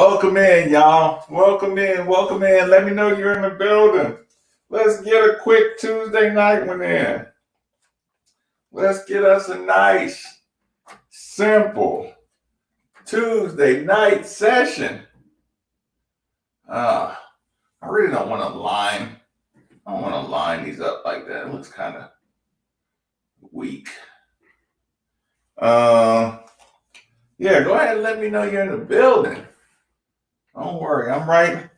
Welcome in, y'all. Welcome in. Welcome in. Let me know you're in the building. Let's get a quick Tuesday night one in. Let's get us a nice, simple Tuesday night session. I really don't want to line. I don't want to line these up like that. It looks kind of weak. Yeah, go ahead and let me know you're in the building. Don't worry, I'm right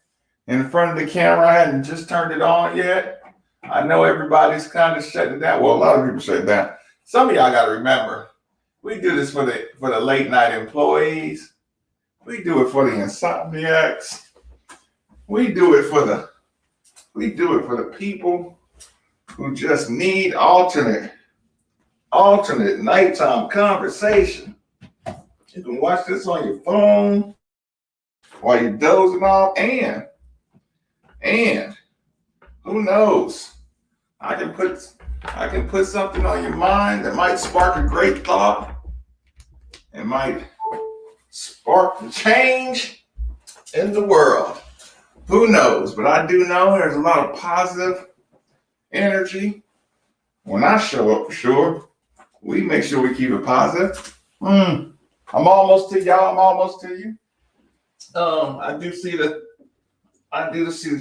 in front of the camera. I hadn't just turned it on yet. I know everybody's kind of shutting it down. Well, a lot of people shut it down. Some of y'all got to remember, we do this for the late night employees. We do it for the insomniacs. We do it for the people who just need alternate nighttime conversation. You can watch this on your phone while you're dozing off, and who knows? I can put something on your mind that might spark a great thought. It might spark the change in the world. Who knows? But I do know there's a lot of positive energy when I show up, for sure. We make sure we keep it positive. I'm almost to y'all. I'm almost to you. I do see the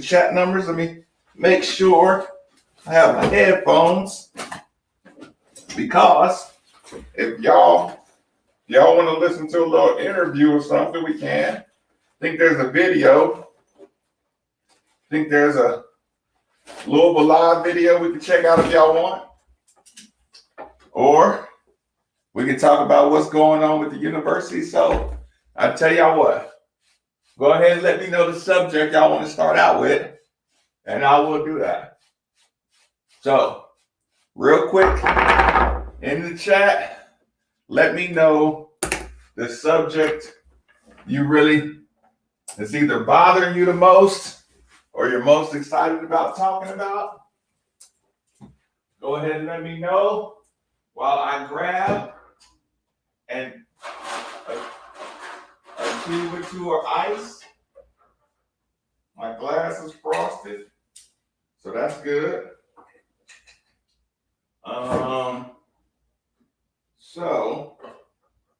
chat numbers. Let me make sure I have my headphones, because if y'all want to listen to a little interview or something, we can. I think there's a video. I think there's a Louisville live video we can check out if y'all want. Or we can talk about what's going on with the university. So I tell y'all what, go ahead and let me know the subject y'all want to start out with, and I will do that. So real quick, in the chat, let me know the subject it's either bothering you the most or you're most excited about talking about. Go ahead and let me know while I grab a cube or two of ice. My glass is frosted, so that's good.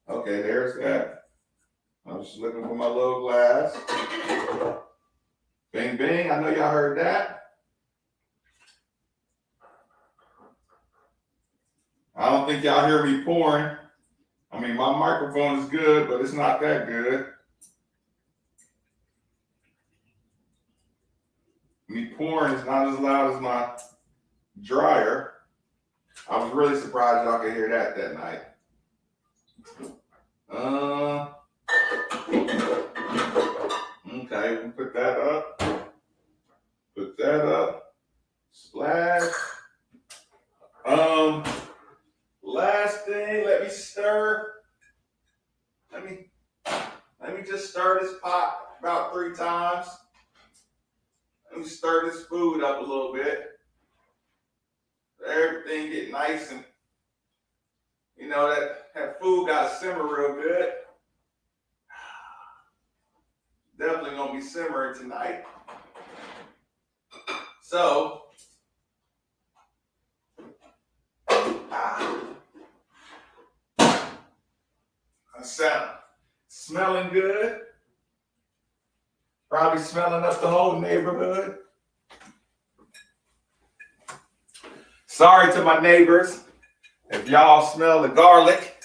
Okay, there's that. I'm just looking for my little glass. Bing, bing. I know y'all heard that. I don't think y'all hear me pouring. I mean, my microphone is good, but it's not that good. Me pouring is not as loud as my dryer. I was really surprised y'all could hear that night. Okay, we'll put that up. Put that up. Splash. Last thing, let me stir. Let me just stir this pot about 3 times. Let me stir this food up a little bit. Everything get nice, and that food got to simmer real good. Definitely gonna be simmering tonight. So smelling good. Probably smelling up the whole neighborhood. Sorry to my neighbors if y'all smell the garlic.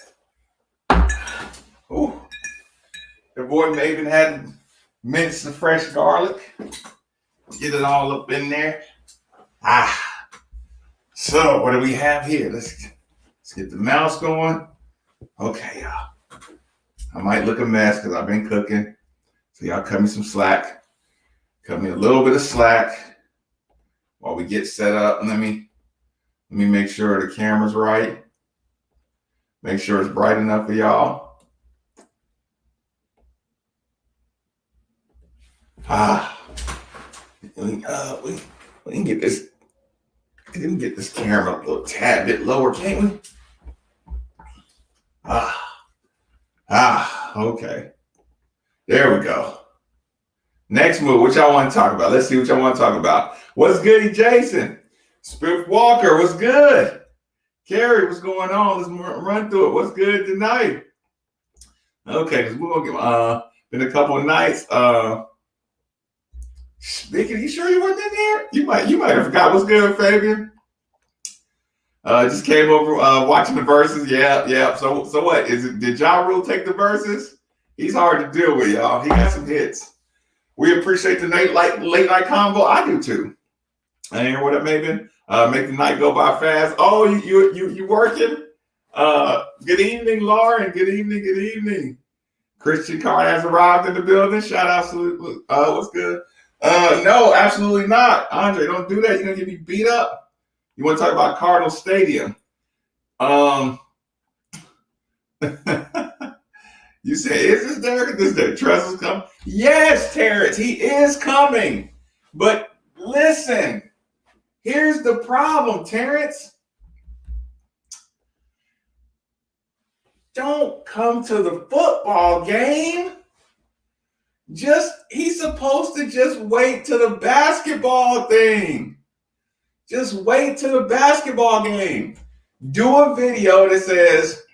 Ooh. The boy Maybin had minced the fresh garlic. Get it all up in there. So what do we have here? Let's get the mouse going. Okay, y'all. I might look a mess because I've been cooking. So y'all cut me some slack. Cut me a little bit of slack while we get set up. Let me make sure the camera's right. Make sure it's bright enough for y'all. We can get this. We can get this camera a little tad bit lower, can't we? Okay. There we go. Next move, what y'all want to talk about? Let's see what y'all want to talk about. What's goody, Jason? Spiff Walker, what's good? Carrie, what's going on? Let's run through it. What's good tonight? Okay, because we're gonna get been a couple of nights. Vicky, you sure you weren't in there? You might have forgot. What's good, Fabian? Just came over watching the verses. Yeah. So what? Did Ja Rule take the verses? He's hard to deal with, y'all. He got some hits. We appreciate the late night combo. I do too. I hear what it Maybin. Make the night go by fast. Oh, you working? Good evening, Lauren. Good evening. Christian Carr has arrived in the building. Shout out to what's good? No, absolutely not. Andre, don't do that. You're gonna get me beat up. You want to talk about Cardinal Stadium? You say, is this Derek? This Derek Trestle's coming? Yes, Terrence, he is coming. But listen, here's the problem, Terrence. Don't come to the football game. He's supposed to just wait to the basketball thing. Just wait to the basketball game. Do a video that says,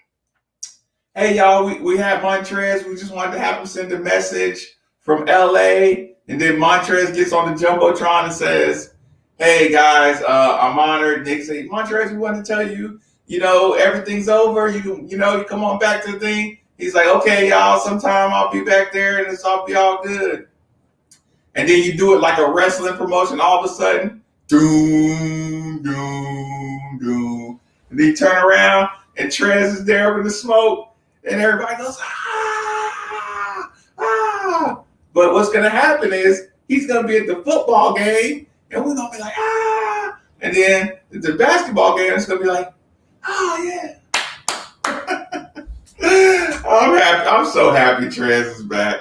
hey, y'all, we have Montrez. We just wanted to have him send a message from LA. And then Montrez gets on the Jumbotron and says, hey, guys, I'm honored. Nick said, Montrez, we want to tell you, everything's over. You come on back to the thing. He's like, okay, y'all, sometime I'll be back there and I'll be all good. And then you do it like a wrestling promotion. All of a sudden, doom, doom, doom. And then you turn around and Trez is there with the smoke. And everybody goes, ah. But what's going to happen is he's going to be at the football game and we're going to be like, ah. And then the basketball game is going to be like, oh, yeah. I'm happy. I'm so happy Trez is back.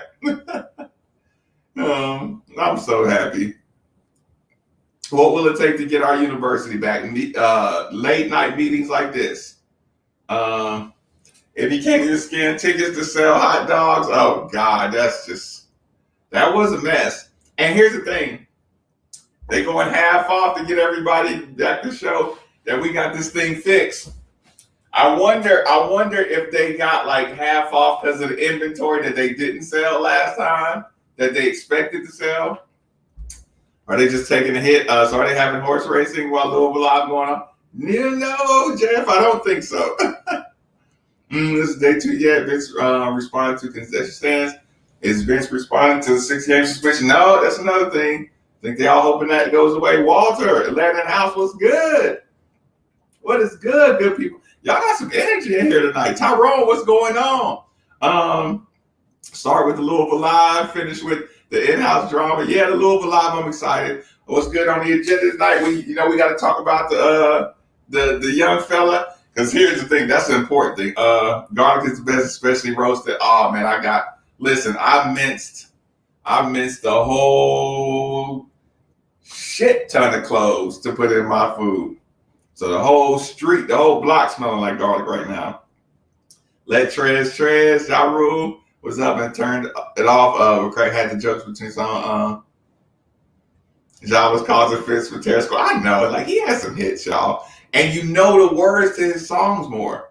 I'm so happy. What will it take to get our university back? Late night meetings like this. If you can't even scan tickets to sell hot dogs, oh God, that was a mess. And here's the thing. They going half off to get everybody back to show that we got this thing fixed. I wonder if they got like half off because of the inventory that they didn't sell last time that they expected to sell. Are they just taking a hit? So are they having horse racing while Louisville Live going on? No, Jeff, I don't think so. This is day 2 yet. Vince responded to concession stands. Is Vince responding to the 6-game suspension? No, that's another thing. I think they all hoping that goes away. Walter, Atlanta House was good. What is good people? Y'all got some energy in here tonight. Tyrone, what's going on? Start with the Louisville Live, finish with the in-house drama. Yeah, the Louisville Live, I'm excited. What's good on the agenda tonight? We got to talk about the young fella. Because here's the thing, that's the important thing. Garlic is the best, especially roasted. Oh man, I minced the whole shit ton of cloves to put in my food. So the whole street, the whole block smelling like garlic right now. Let Trez, Ja Rule was up and turned it off. Craig had the jokes between some. Ja was causing fits for Terrence. I know, like he had some hits, y'all. And you know the words to his songs more.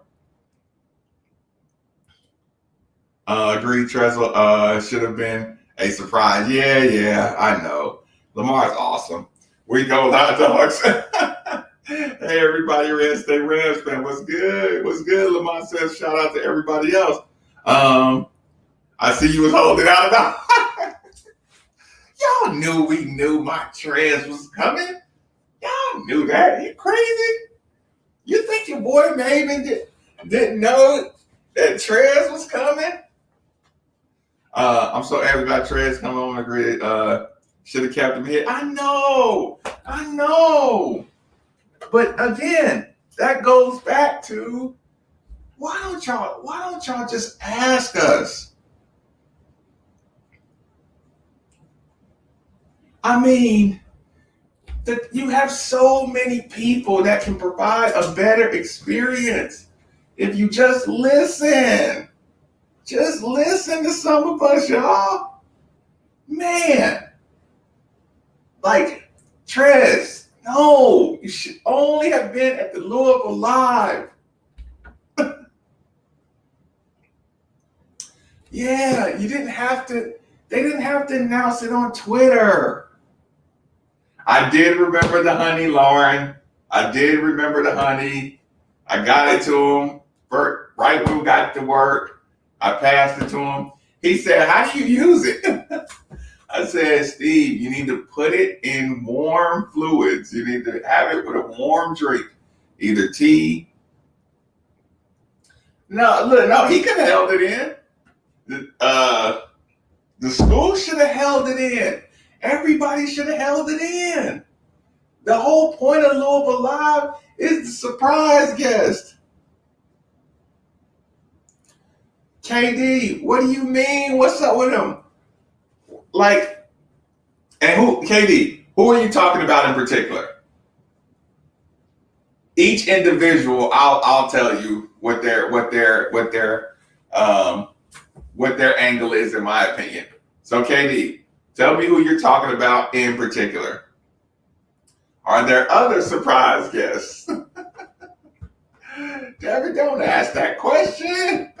Agreed, Trezor should have been a surprise. Yeah, I know. Lamar's awesome. We go hot dogs. Hey, everybody, Red State Rams fan. What's good? Lamar says, shout out to everybody else. I see you was holding out. Y'all knew we knew my Trez was coming. Y'all knew that. You crazy? You think your boy Maybin didn't know that Trez was coming? I'm so happy about Trez coming on the grid. Should have kept him here. I know. But again, that goes back to why don't y'all just ask us? I mean, that you have so many people that can provide a better experience if you just listen. Just listen to some of us, y'all. Man, like, Trez, no, you should only have been at the Louisville Live. Yeah, you didn't have to, they didn't have to announce it on Twitter. I did remember the honey, Lauren. I did remember the honey. I got it to him right when we got to work. I passed it to him. He said, how do you use it? I said, Steve, you need to put it in warm fluids. You need to have it with a warm drink, either tea. No, look, no, he could have held it in. The school should have held it in. Everybody should have held it in. The whole point of Louisville Live is the surprise guest. KD, what do you mean? What's up with him? Like, and who, KD, who are you talking about in particular? Each individual, I'll tell you what their angle is, in my opinion. So, KD, tell me who you're talking about in particular. Are there other surprise guests? David, don't ask that question.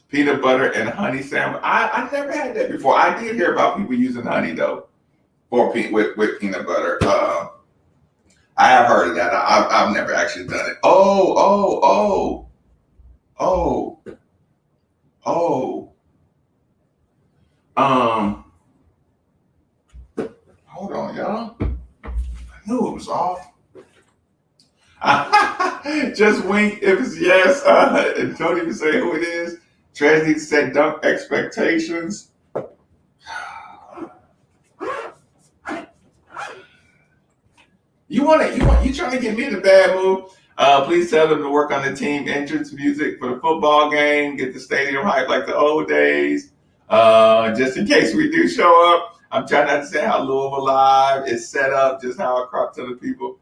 Peanut butter and honey sandwich. I never had that before. I did hear about people using honey though, or with peanut butter. I have heard of that. I've never actually done it. Oh. Hold on, y'all. I knew it was off. Just wink if it's yes, and don't even say who it is. Trez needs to set dump expectations. You trying to get me in a bad mood? Please tell them to work on the team entrance music for the football game. Get the stadium hype like the old days. Just in case we do show up, I'm trying not to say how Louisville Live is set up, just how I crop to the people.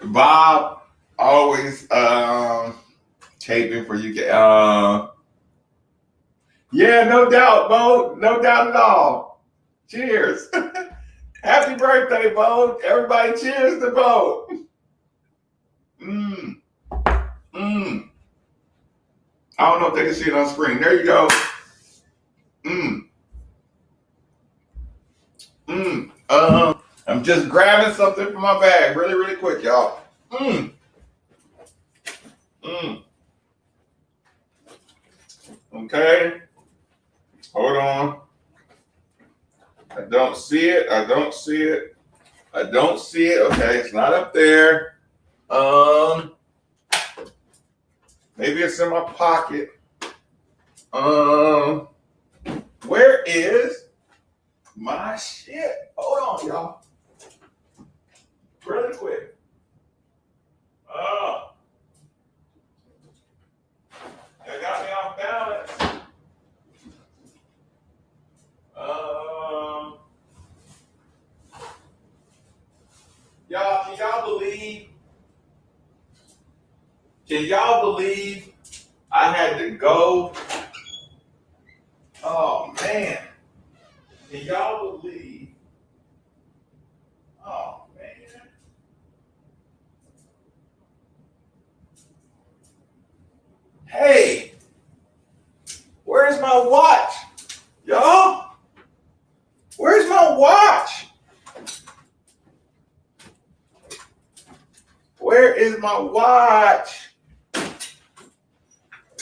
Bob always taping for you. Yeah, no doubt, Bo. No doubt at all. Cheers. Happy birthday, Bo. Everybody cheers to Bo. I don't know if they can see it on screen. There you go. I'm just grabbing something from my bag really, really quick, y'all. Okay. Hold on. I don't see it. Okay, it's not up there. Maybe it's in my pocket. Where is my shit? Hold on, y'all. Really quick. That got me off balance. Y'all, can y'all believe I had to go? Oh man. Can y'all believe? Oh man. Hey, where's my watch? Y'all? Where's my watch? Where is my watch?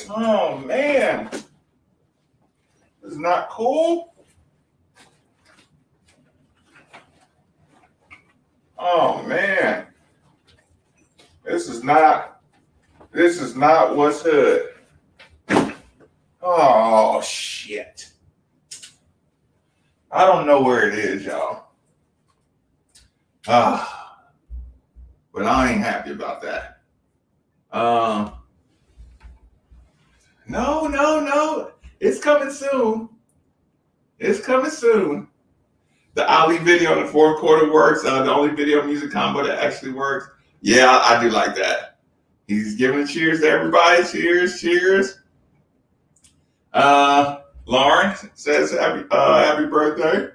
Oh man. This is not cool. Oh man. This is not what's hood. Oh shit. I don't know where it is, y'all. But I ain't happy about that. No. It's coming soon. The Ali video in the fourth quarter works. The only video music combo that actually works. Yeah, I do like that. He's giving a cheers to everybody. Cheers, cheers. Lauren says happy birthday.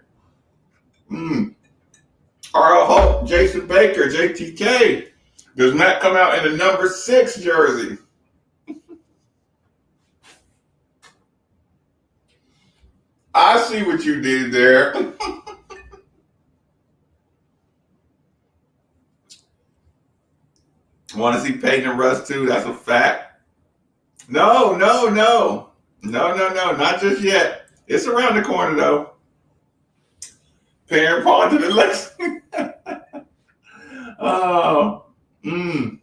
Mm. R.L. Jason Baker, JTK. Does Matt come out in the number 6 jersey? I see what you did there. Want to see Peyton and Russ too? That's a fact. No, no, no. No, no, no. Not just yet. It's around the corner though. Parent Pawn to the left. Oh. Mm.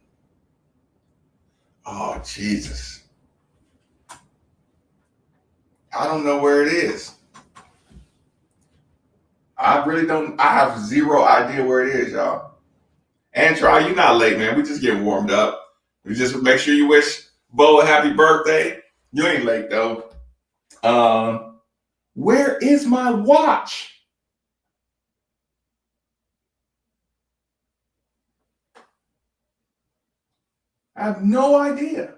Oh, Jesus. I don't know where it is. I really don't. I have zero idea where it is, y'all. And try, you're not late, man. We just getting warmed up. We just make sure you wish Bo a happy birthday. You ain't late though. Where is my watch? I have no idea.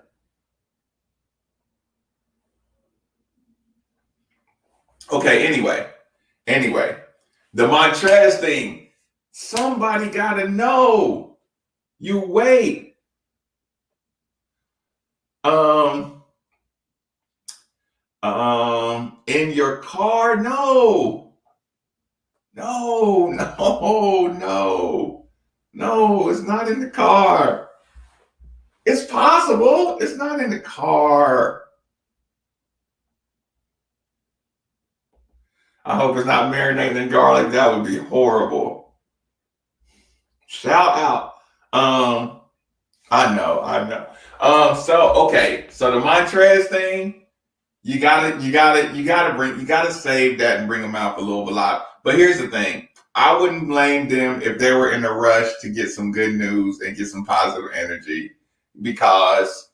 Okay, anyway, the Montrez thing. Somebody gotta know. You wait. Um, in your car? No. No, no, no. No, it's not in the car. It's possible. It's not in the car. I hope it's not marinated in garlic. That would be horrible. Shout out. I know. So the Montrez thing, you gotta save that and bring them out for Louisville Live. But here's the thing. I wouldn't blame them if they were in a rush to get some good news and get some positive energy because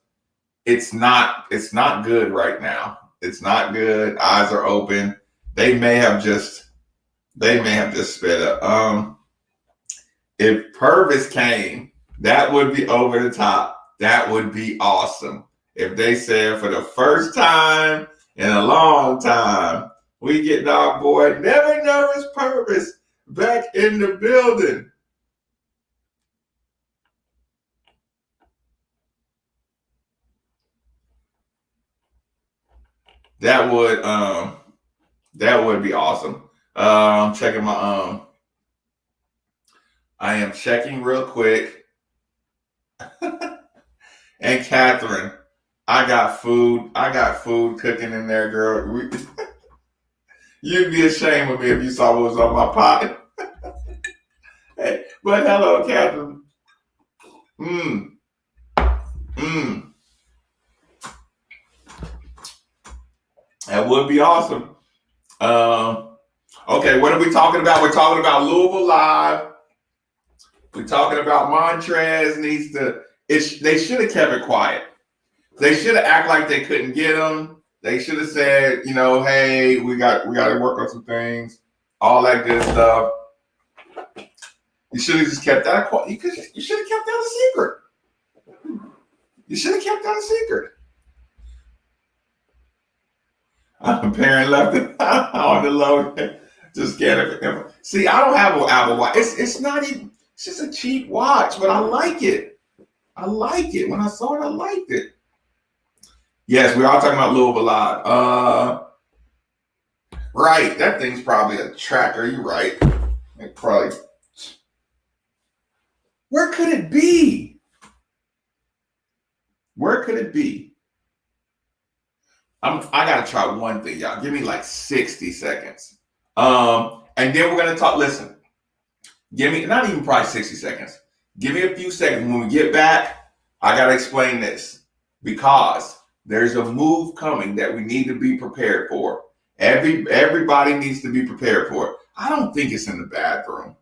it's not good right now. It's not good. Eyes are open. They may have just sped up. If Purvis came, that would be over the top. That would be awesome. If they said for the first time in a long time, we get Dog Boy, never nervous Purvis back in the building. That would be awesome. Checking my I am checking real quick. And Catherine, I got food. I got food cooking in there, girl. You'd be ashamed of me if you saw what was on my pot. Hey, but hello, Catherine. Mmm. Mmm. That would be awesome. Okay, what are we talking about? We're talking about Louisville Live. We're talking about Montrez needs to. They should have kept it quiet. They should have acted like they couldn't get him. They should have said, hey, we got to work on some things, all that good stuff. You should have just kept that quiet. You should have kept that a secret. You should have kept that a secret. Parent left it on the low. Just get it. See, I don't have an Apple Watch. It's not even. It's just a cheap watch, but I like it. I like it. When I saw it, I liked it. Yes, we're all talking about Louisville Live. Right. That thing's probably a tracker. You're right. It probably. Where could it be? Where could it be? I gotta try one thing, y'all. Give me like 60 seconds. And then we're gonna talk. Listen, give me not even probably 60 seconds. Give me a few seconds. When we get back, I gotta explain this because there's a move coming that we need to be prepared for. Everybody needs to be prepared for it. I don't think it's in the bathroom.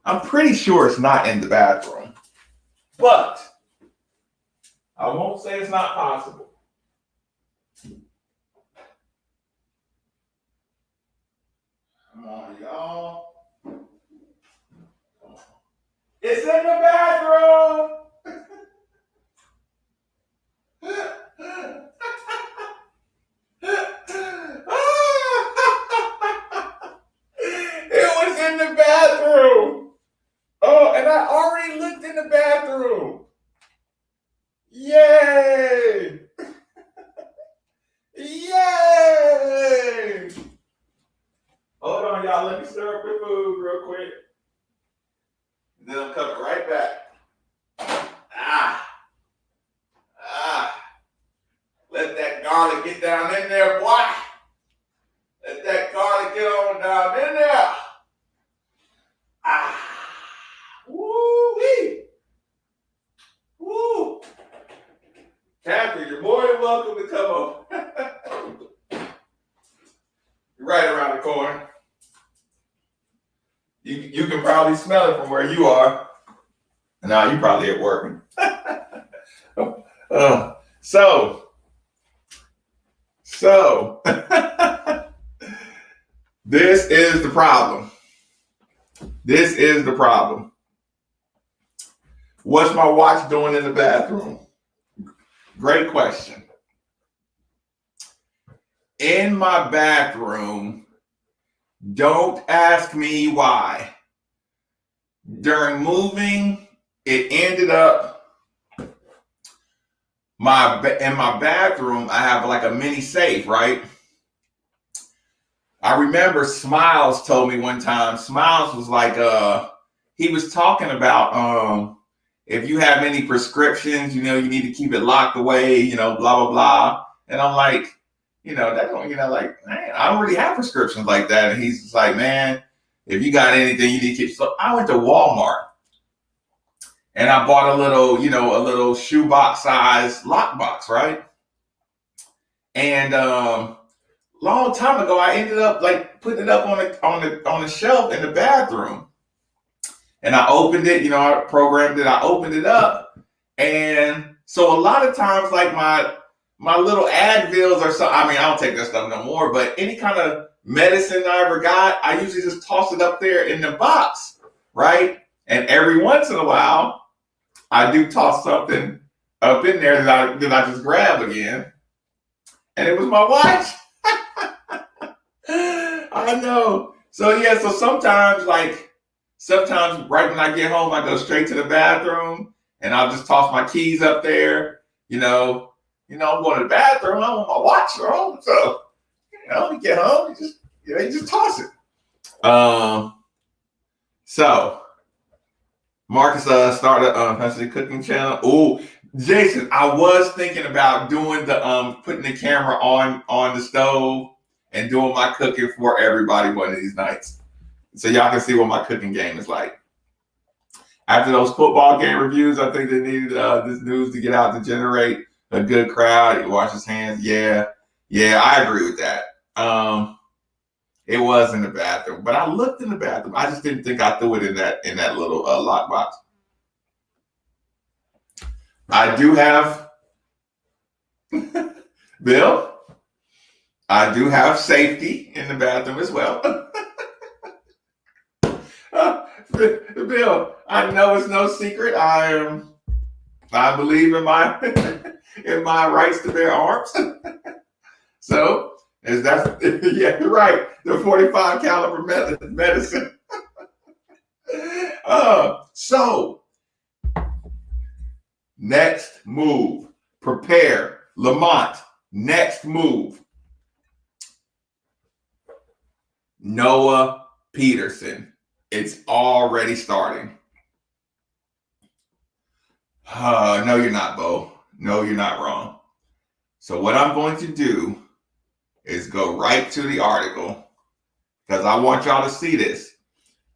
I'm pretty sure it's not in the bathroom. But I won't say it's not possible. Come on, y'all. It's in the bathroom. It was in the bathroom. Oh, and I already looked in the bathroom. Yay! Yay! Hold on, y'all. Let me stir up the food real quick. Then I'm coming right back. Let that garlic get down in there, boy. Let that garlic get on down in there. Woo-wee. Woo. Catherine, you're more than welcome to come over. You're right around the corner. You can probably smell it from where you are. Now you probably at work. So this is the problem. This is the problem. What's my watch doing in the bathroom? Great question. In my bathroom, don't ask me why. During moving, it ended up in my bathroom. I have like a mini safe, right? I remember Smiles told me one time. Smiles was like, he was talking about if you have any prescriptions, you need to keep it locked away, blah blah blah. And I'm like, that don't, like, man, I don't really have prescriptions like that. And he's just like, man, if you got anything you need to keep. So I went to Walmart and I bought a little shoebox size lockbox, right? And long time ago, I ended up like putting it up on the shelf in the bathroom. And I opened it, I programmed it, I opened it up. And so a lot of times, like my little Advils or something, I don't take that stuff no more, but any kind of medicine I ever got, I usually just toss it up there in the box, right? And every once in a while, I do toss something up in there that I just grab again. And it was my watch. I know. So yeah, so sometimes right when I get home, I go straight to the bathroom and I'll just toss my keys up there. I'm going to the bathroom. I want my watch home. So, when you get home, you just toss it. So Marques started a cooking channel. Oh, Jason, I was thinking about doing putting the camera on the stove and doing my cooking for everybody one of these nights, so y'all can see what my cooking game is like. After those football game reviews, I think they needed this news to get out to generate a good crowd. He washed his hands. Yeah, I agree with that. It was in the bathroom, but I looked in the bathroom. I just didn't think I threw it in that little lockbox. I do have Bill. I do have safety in the bathroom as well. Bill, I know it's no secret. I believe in my in my rights to bear arms. So yeah, you're right. The 45 caliber medicine. So next move. Prepare. Lamont. Next move. Noah Peterson. It's already starting. No, you're not, Bo. No, you're not wrong. So what I'm going to do is go right to the article because I want y'all to see this.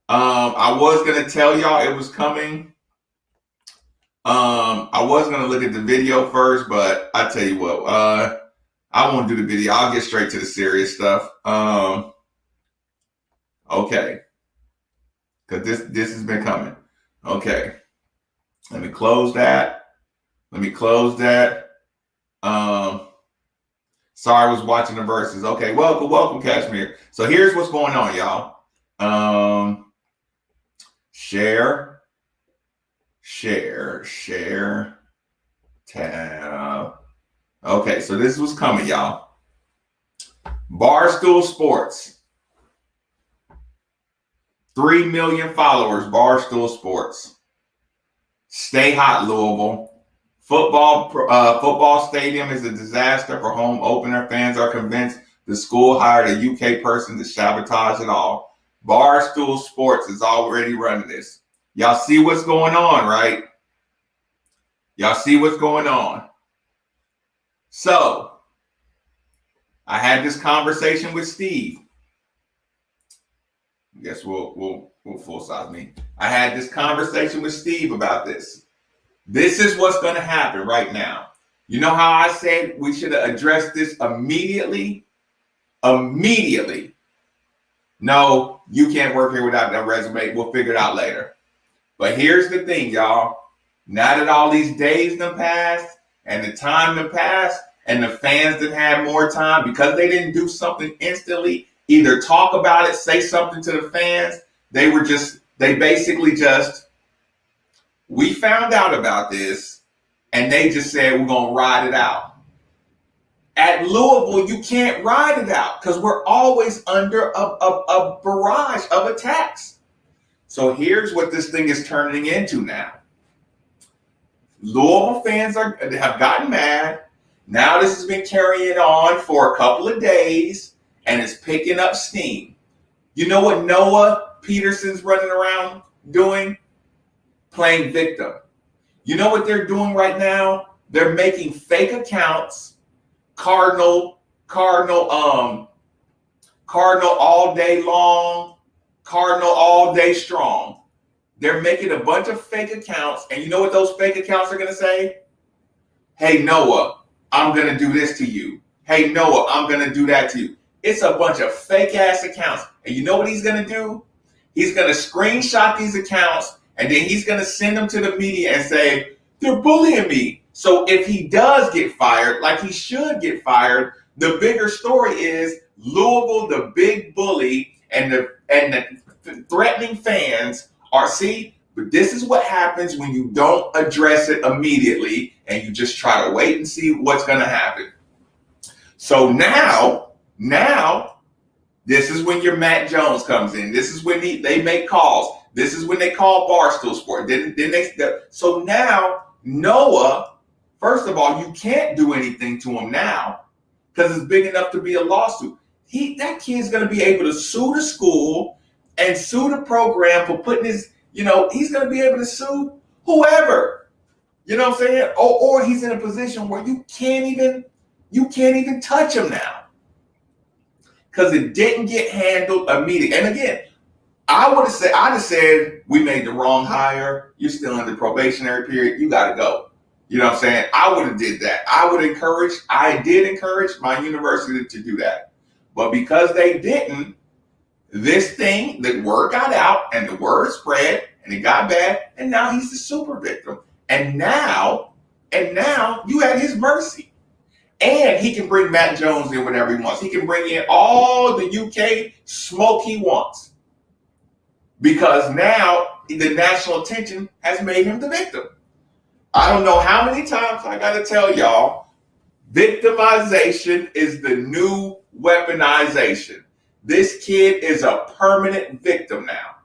I was going to tell y'all it was coming. I was going to look at the video first, but I tell you what, I won't do the video. I'll get straight to the serious stuff. Okay. Because this has been coming. Okay. Let me close that. Sorry, I was watching the verses. Okay, welcome, Kashmir. So here's what's going on, y'all. Share. Share, tab. Okay, so this was coming, y'all. Barstool Sports. 3 million followers, Barstool Sports. Stay hot, Louisville. Football stadium is a disaster for home opener. Fans are convinced the school hired a UK person to sabotage it all. Barstool Sports is already running this. Y'all see what's going on, right? Y'all see what's going on. So, I had this conversation with Steve. I guess we'll full size me. I had this conversation with Steve about this. This is what's going to happen right now. You know how I said we should have addressed this immediately? Immediately. No, you can't work here without that resume. We'll figure it out later. But here's the thing, y'all. Now that all these days have passed and the time have passed and the fans that had more time because they didn't do something instantly, either talk about it, say something to the fans, we found out about this and they just said we're going to ride it out. At Louisville, you can't ride it out because we're always under a barrage of attacks. So here's what this thing is turning into now. Louisville fans have gotten mad. Now this has been carrying on for a couple of days and it's picking up steam. You know what Noah Peterson's running around doing? Playing victim. You know what they're doing right now? They're making fake accounts, Cardinal all day long, Cardinal all day strong. They're making a bunch of fake accounts, and you know what those fake accounts are going to say? Hey, Noah, I'm going to do this to you. Hey, Noah, I'm going to do that to you. It's a bunch of fake-ass accounts. And you know what he's going to do? He's going to screenshot these accounts, and then he's going to send them to the media and say, they're bullying me. So if he does get fired, like he should get fired, the bigger story is Louisville, the big bully, and the threatening fans are, see, but this is what happens when you don't address it immediately and you just try to wait and see what's going to happen. So now, this is when your Matt Jones comes in. This is when they make calls. This is when they call Barstool Sport. So now, Noah, first of all, you can't do anything to him now because it's big enough to be a lawsuit. That kid's going to be able to sue the school and sue the program for putting his, he's going to be able to sue whoever, you know what I'm saying? Or he's in a position where you can't even touch him now because it didn't get handled immediately. And again, I'd have said we made the wrong hire. You're still in the probationary period. You got to go. You know what I'm saying? I would have did that. I did encourage my university to do that. But because they didn't, this thing, the word got out and the word spread and it got bad. And now he's the super victim. And now you at his mercy. And he can bring Matt Jones in whenever he wants. He can bring in all the UK smoke he wants. Because now the national attention has made him the victim. I don't know how many times I got to tell y'all, victimization is the new weaponization. This kid is a permanent victim now.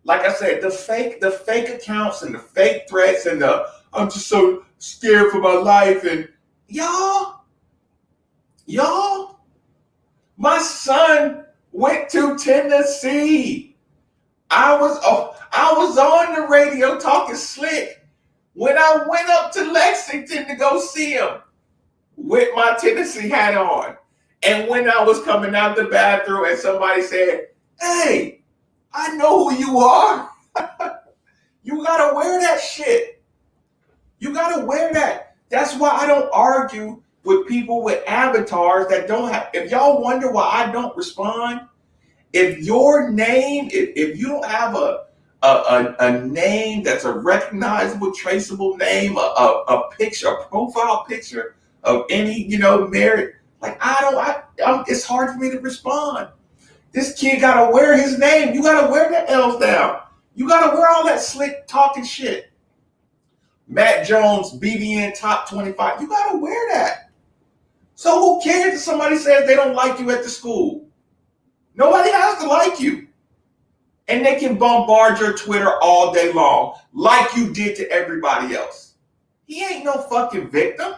Like I said, the fake accounts and the fake threats and I'm just so scared for my life. And y'all, my son went to Tennessee. I was on the radio talking slick when I went up to Lexington to go see him with my Tennessee hat on. And when I was coming out the bathroom and somebody said, hey, I know who you are. You gotta wear that shit. You gotta wear that. That's why I don't argue with people with avatars that don't have, if y'all wonder why I don't respond, if your name, if you don't have a name that's a recognizable, traceable name, a picture, a profile picture of any, merit, like it's hard for me to respond. This kid gotta wear his name. You gotta wear the L's down. You gotta wear all that slick talking shit. Matt Jones, BBN top 25. You got to wear that. So who cares if somebody says they don't like you at the school? Nobody has to like you. And they can bombard your Twitter all day long like you did to everybody else. He ain't no fucking victim.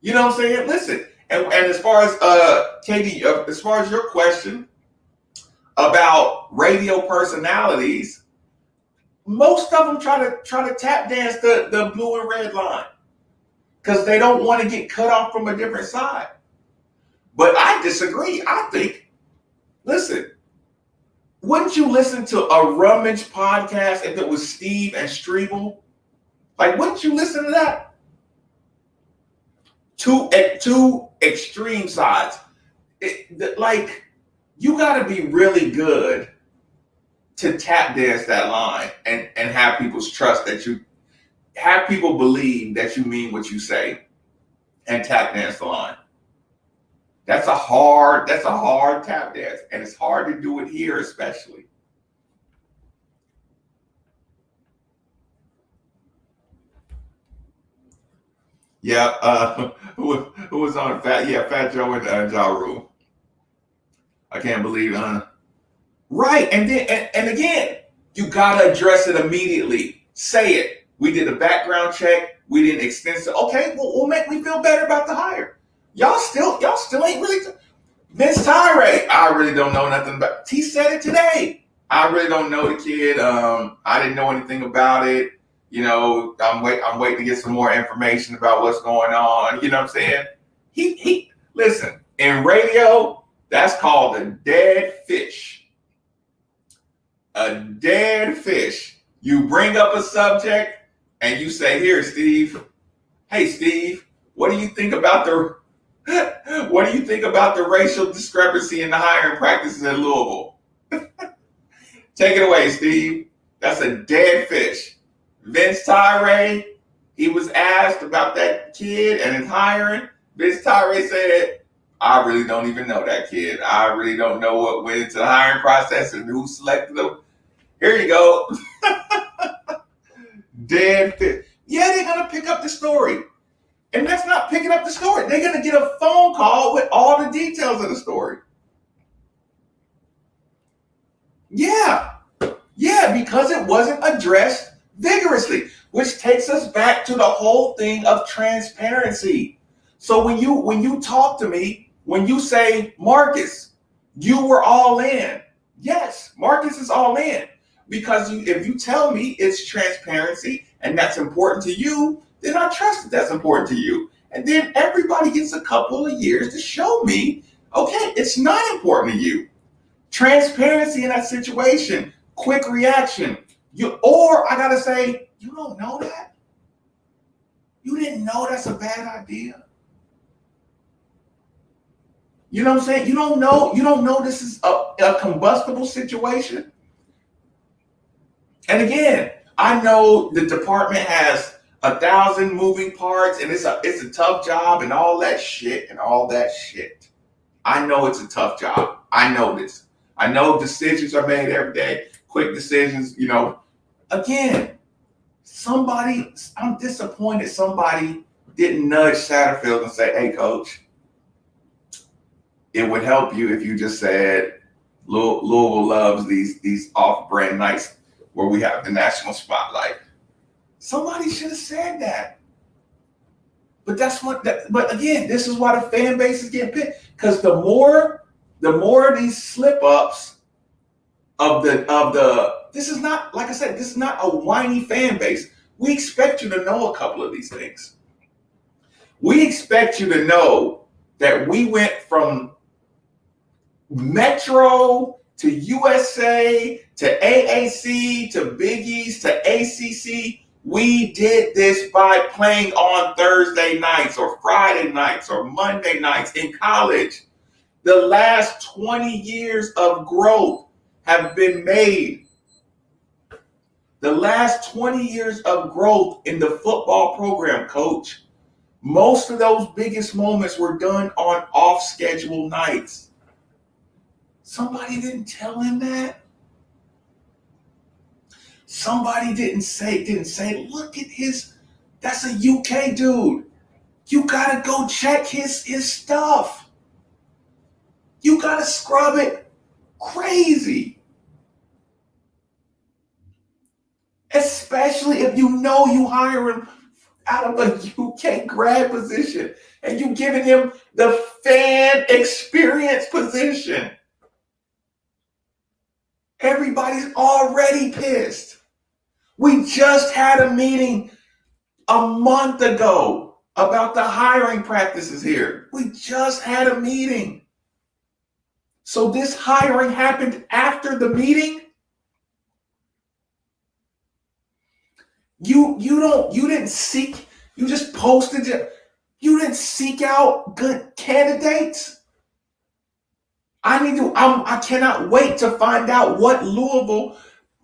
You know what I'm saying? Listen, and as far as Katie, as far as your question about radio personalities, most of them try to tap dance the blue and red line because they don't want to get cut off from a different side. But I disagree. I think, listen, wouldn't you listen to a Rummage podcast if it was Steve and Strebel? Like, wouldn't you listen to that? Two extreme sides. Like, you got to be really good to tap dance that line and have people's trust that you have people believe that you mean what you say and tap dance the line. That's a hard tap dance, and it's hard to do it here, especially. Yeah, who was on Fat Joe and Ja Rule. I can't believe right, and then and again, you gotta address it immediately. Say it. We did a background check. We didn't extensive. Okay, well, we'll make me feel better about the hire. Y'all still ain't really. Vince Tyree, I really don't know nothing about. He said it today. I really don't know the kid. I didn't know anything about it. You know, I'm waiting to get some more information about what's going on. You know what I'm saying? He listen, in radio, that's called a dead fish. A dead fish. You bring up a subject and you say, "Here, Steve. Hey, Steve, what do you think about the racial discrepancy in the hiring practices in Louisville?" Take it away, Steve. That's a dead fish. Vince Tyree, he was asked about that kid and his hiring. Vince Tyree said, "I really don't even know that kid. I really don't know what went into the hiring process and who selected them." Here you go. Dead fish. Yeah, they're going to pick up the story. And that's not picking up the story. They're going to get a phone call with all the details of the story. Yeah, because it wasn't addressed vigorously, which takes us back to the whole thing of transparency. So when you talk to me, when you say, "Marques, you were all in." Yes, Marques is all in. Because if you tell me it's transparency and that's important to you, then I trust that that's important to you. And then everybody gets a couple of years to show me, okay, it's not important to you. Transparency in that situation, quick reaction. Or I gotta say, you don't know that? You didn't know that's a bad idea? You know what I'm saying? You don't know this is a combustible situation? And again, I know the department has 1,000 moving parts and it's a tough job and all that shit. I know it's a tough job. I know this. I know decisions are made every day, quick decisions, you know. Again, I'm disappointed somebody didn't nudge Satterfield and say, "Hey, coach, it would help you if you just said Louisville loves these off-brand nights where we have the national spotlight." Somebody should have said that. But but again, this is why the fan base is getting picked. Because the more these slip-ups of the this is not, like I said, this is not a whiny fan base. We expect you to know a couple of these things. We expect you to know that we went from Metro to USA to AAC to Big East to ACC. We did this by playing on Thursday nights or Friday nights or Monday nights in college. The last 20 years of growth have been made. The last 20 years of growth in the football program, coach. Most of those biggest moments were done on off-schedule nights. Somebody didn't tell him that. Somebody didn't say, look at that's a UK dude. You gotta go check his stuff. You gotta scrub it crazy. Especially if you know you hire him out of a UK grad position and you giving him the fan experience position. Everybody's already pissed. We just had a meeting a month ago about the hiring practices here. We just had a meeting. So this hiring happened after the meeting? You didn't seek, you just posted it. You didn't seek out good candidates? I cannot wait to find out what Louisville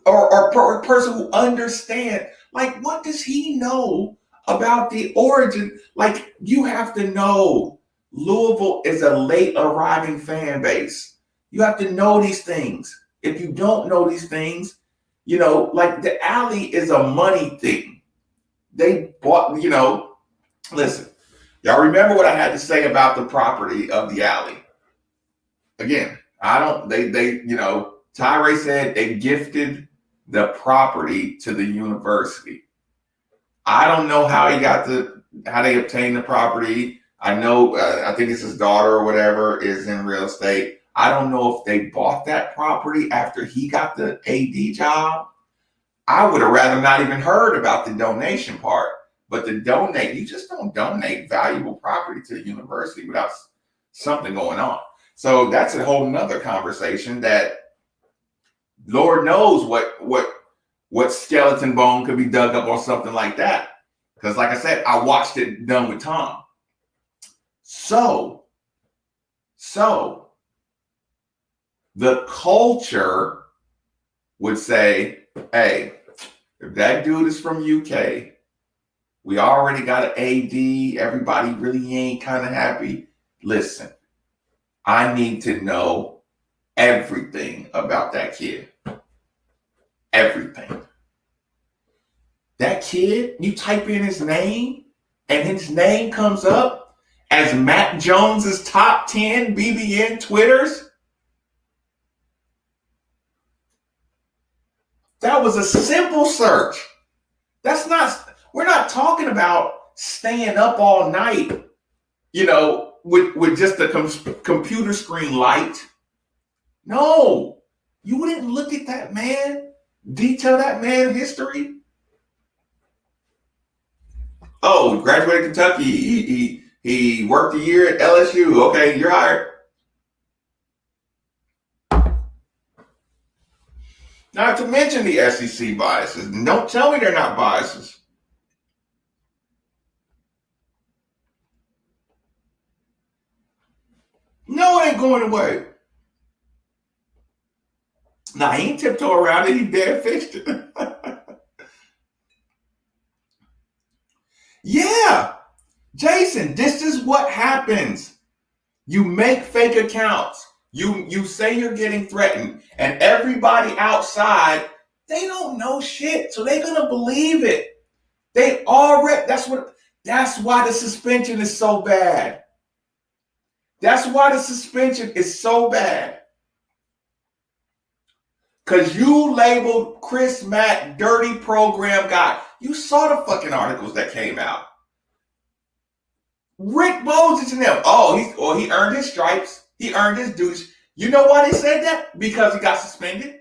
or person who understands, like, what does he know about the origin? Like, you have to know Louisville is a late arriving fan base. You have to know these things. If you don't know these things, like the alley is a money thing. They bought, listen, y'all remember what I had to say about the property of the alley? Again, Tyree said they gifted the property to the university. I don't know how how they obtained the property. I know, I think it's his daughter or whatever is in real estate. I don't know if they bought that property after he got the AD job. I would have rather not even heard about the donation part. But you just don't donate valuable property to the university without something going on. So that's a whole nother conversation that Lord knows what skeleton bone could be dug up or something like that. Because like I said, I watched it done with Tom. So the culture would say, hey, if that dude is from UK, we already got an AD, everybody really ain't kind of happy. Listen, I need to know everything about that kid. Everything. That kid, you type in his name, and his name comes up as Matt Jones's top 10 BBN Twitters. That was a simple search. We're not talking about staying up all night, with just a computer screen light. No, you wouldn't look at that man, detail that man history. Oh, graduated Kentucky. He worked a year at LSU. Okay, you're hired. Not to mention the SEC biases. Don't tell me they're not biases. No, it ain't going away. Now, he ain't tiptoe around it. He dead fixed it. Yeah. Jason, this is what happens. You make fake accounts. You say you're getting threatened, and everybody outside, they don't know shit, so they're gonna believe it. That's why the suspension is so bad. That's why the suspension is so bad. Because you labeled Chris Mack dirty program guy. You saw the fucking articles that came out. Rick Moses and them. He earned his stripes. He earned his dues. You know why they said that? Because he got suspended.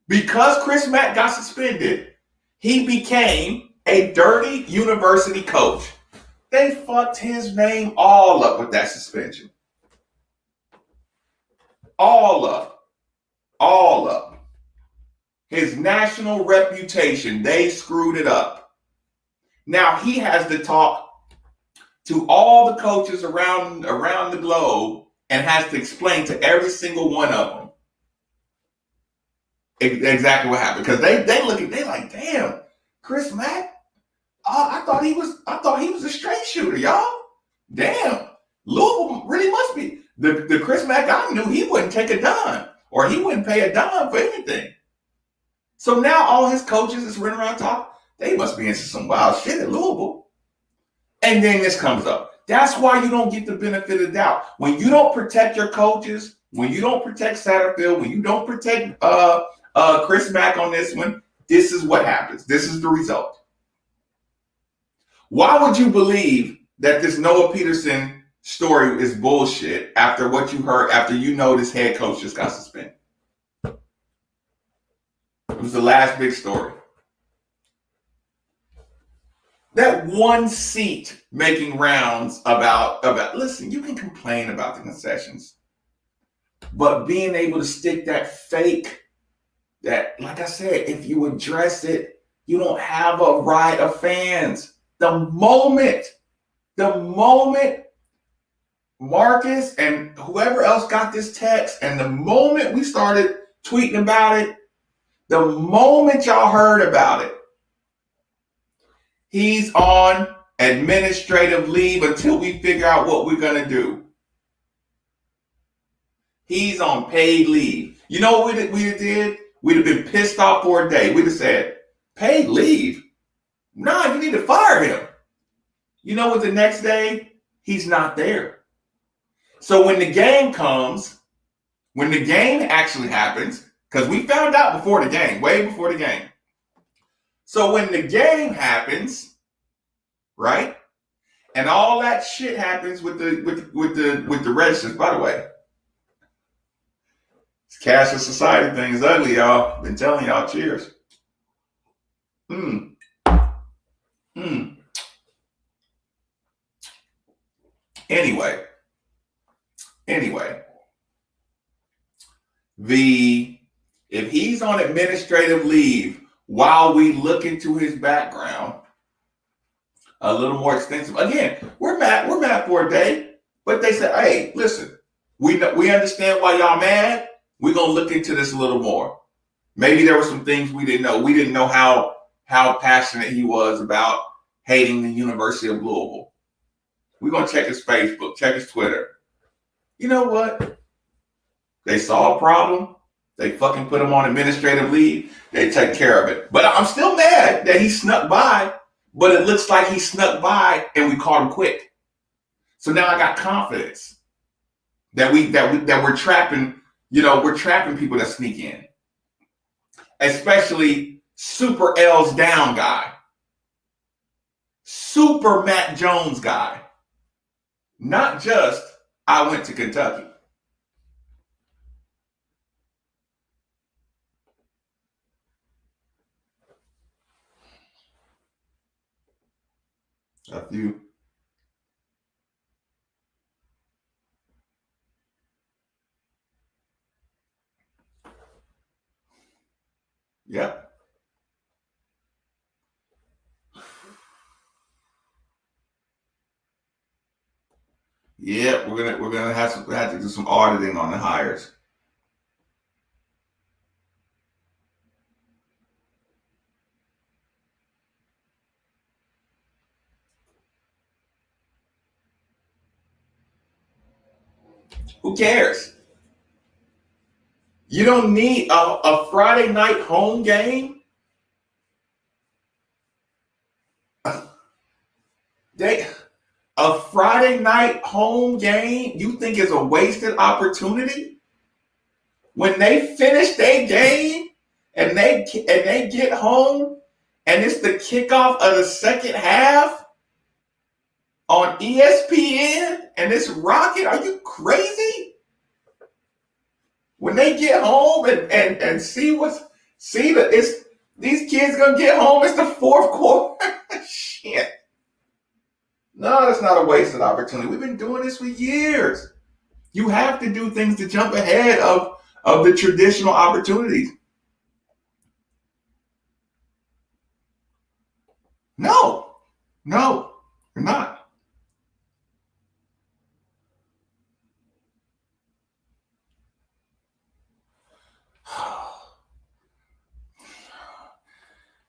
Because Chris Mack got suspended, he became a dirty university coach. They fucked his name all up with that suspension. All up. His national reputation, they screwed it up. Now he has to talk to all the coaches around the globe and has to explain to every single one of them exactly what happened. Because they like, damn, Chris Mack. I thought he was a straight shooter, y'all. Damn, Louisville really must be the Chris Mack I knew. He wouldn't take a dime, or he wouldn't pay a dime for anything. So now all his coaches is running around talking. They must be into some wild shit at Louisville. And then this comes up. That's why you don't get the benefit of the doubt. When you don't protect your coaches, when you don't protect Satterfield, when you don't protect Chris Mack on this one, this is what happens. This is the result. Why would you believe that this Noah Peterson story is bullshit after what you heard, after you know this head coach just got suspended? It was the last big story. That one seat making rounds about listen, you can complain about the concessions, but being able to stick that fake, that, like I said, if you address it, you don't have a riot of fans. The moment Marques and whoever else got this text, and the moment we started tweeting about it, the moment y'all heard about it, he's on administrative leave until we figure out what we're going to do. He's on paid leave. You know what we'd have did? We'd have been pissed off for a day. We'd have said, paid leave? Nah, you need to fire him. You know what, the next day, he's not there. So when the game comes, when the game actually happens, because we found out before the game, way before the game. So when the game happens, right? And all that shit happens with the registers. By the way, this cashless society thing is ugly, y'all. Been telling y'all, cheers. Anyway, if he's on administrative leave while we look into his background a little more extensive, again, we're mad for a day, but they said, hey, listen, we understand why y'all mad. We're gonna look into this a little more. Maybe there were some things we didn't know. We didn't know how passionate he was about hating the University of Louisville. We're going to check his Facebook, check his Twitter. You know what? They saw a problem. They fucking put him on administrative leave. They take care of it. But I'm still mad that he snuck by, but it looks like he snuck by and we caught him quick. So now I got confidence that we're trapping, we're trapping people that sneak in. Especially super L's down guy. Super Matt Jones guy. Not just, I went to Kentucky. A few. Yep. Yeah, we're gonna have to do some auditing on the hires. Who cares? You don't need a Friday night home game. A Friday night home game you think is a wasted opportunity? When they finish their game and they get home and it's the kickoff of the second half on ESPN and it's rocking, are you crazy? When they get home and these kids gonna get home, it's the fourth quarter. Shit. No, that's not a wasted opportunity. We've been doing this for years. You have to do things to jump ahead of the traditional opportunities. No, you're not.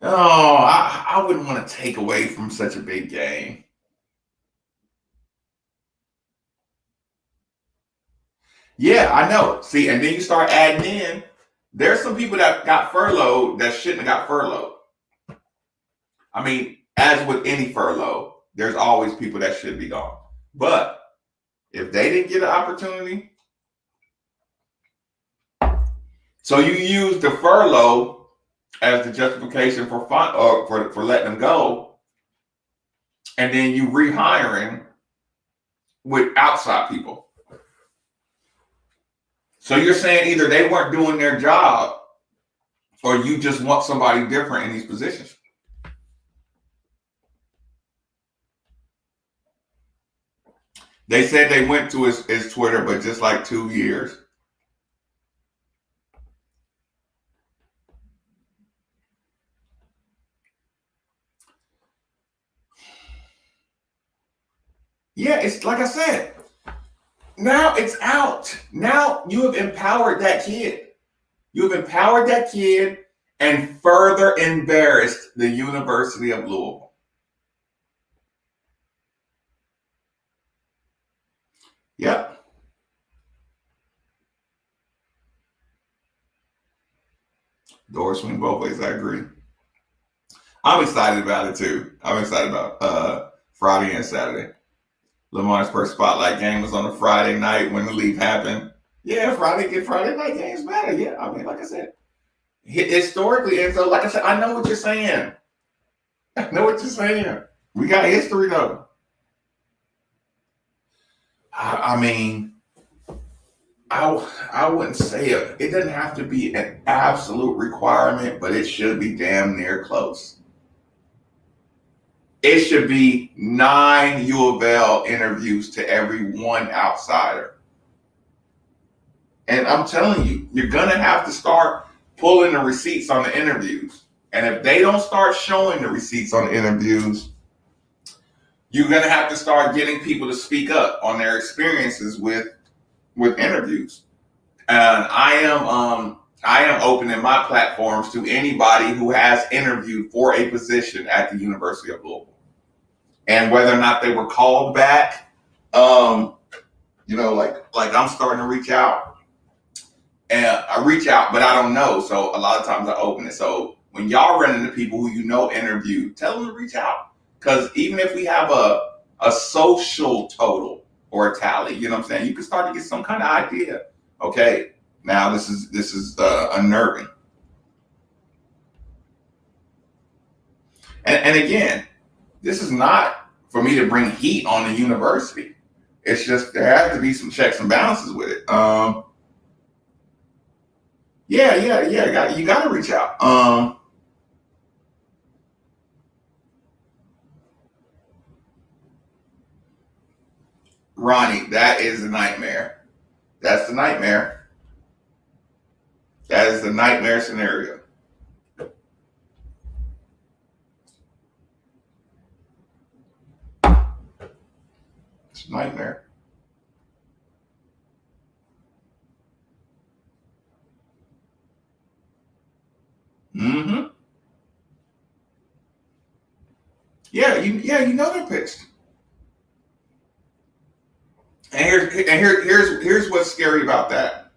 Oh, I wouldn't want to take away from such a big game. Yeah, I know. See, and then you start adding in There's some people that got furloughed that shouldn't have got furloughed. I mean, as with any furlough, there's always people that should be gone. But if they didn't get an opportunity, so you use the furlough as the justification for letting them go, and then you rehiring with outside people. So you're saying either they weren't doing their job, or you just want somebody different in these positions. They said they went to his Twitter, but just like 2 years. Yeah, it's like I said, now it's out. Now you have empowered that kid. You have empowered that kid and further embarrassed the University of Louisville. Yep. Doors swing both ways, I agree. I'm excited about it too. I'm excited about Friday and Saturday. Lamar's first spotlight game was on a Friday night when the leap happened. Yeah, Friday night games matter. Yeah, I mean, like I said, historically, and so like I said, I know what you're saying. I know what you're saying. We got history though. I mean, I wouldn't say it. It doesn't have to be an absolute requirement, but it should be damn near close. It should be 9 U of L interviews to every one outsider. And I'm telling you, you're going to have to start pulling the receipts on the interviews. And if they don't start showing the receipts on the interviews, you're going to have to start getting people to speak up on their experiences with interviews. And I am opening my platforms to anybody who has interviewed for a position at the University of Louisville. And whether or not they were called back, like I'm starting to reach out. And I reach out, but I don't know. So a lot of times I open it. So when y'all run into people who you know interview, tell them to reach out. Because even if we have a social total or a tally, you know what I'm saying, you can start to get some kind of idea. Okay, now this is unnerving. And again, this is not for me to bring heat on the university. It's just there has to be some checks and balances with it. You got to reach out. Ronnie, that is a nightmare. That's the nightmare. That is the nightmare scenario. It's a nightmare. Mm-hmm. You know they're pissed. And here's what's scary about that.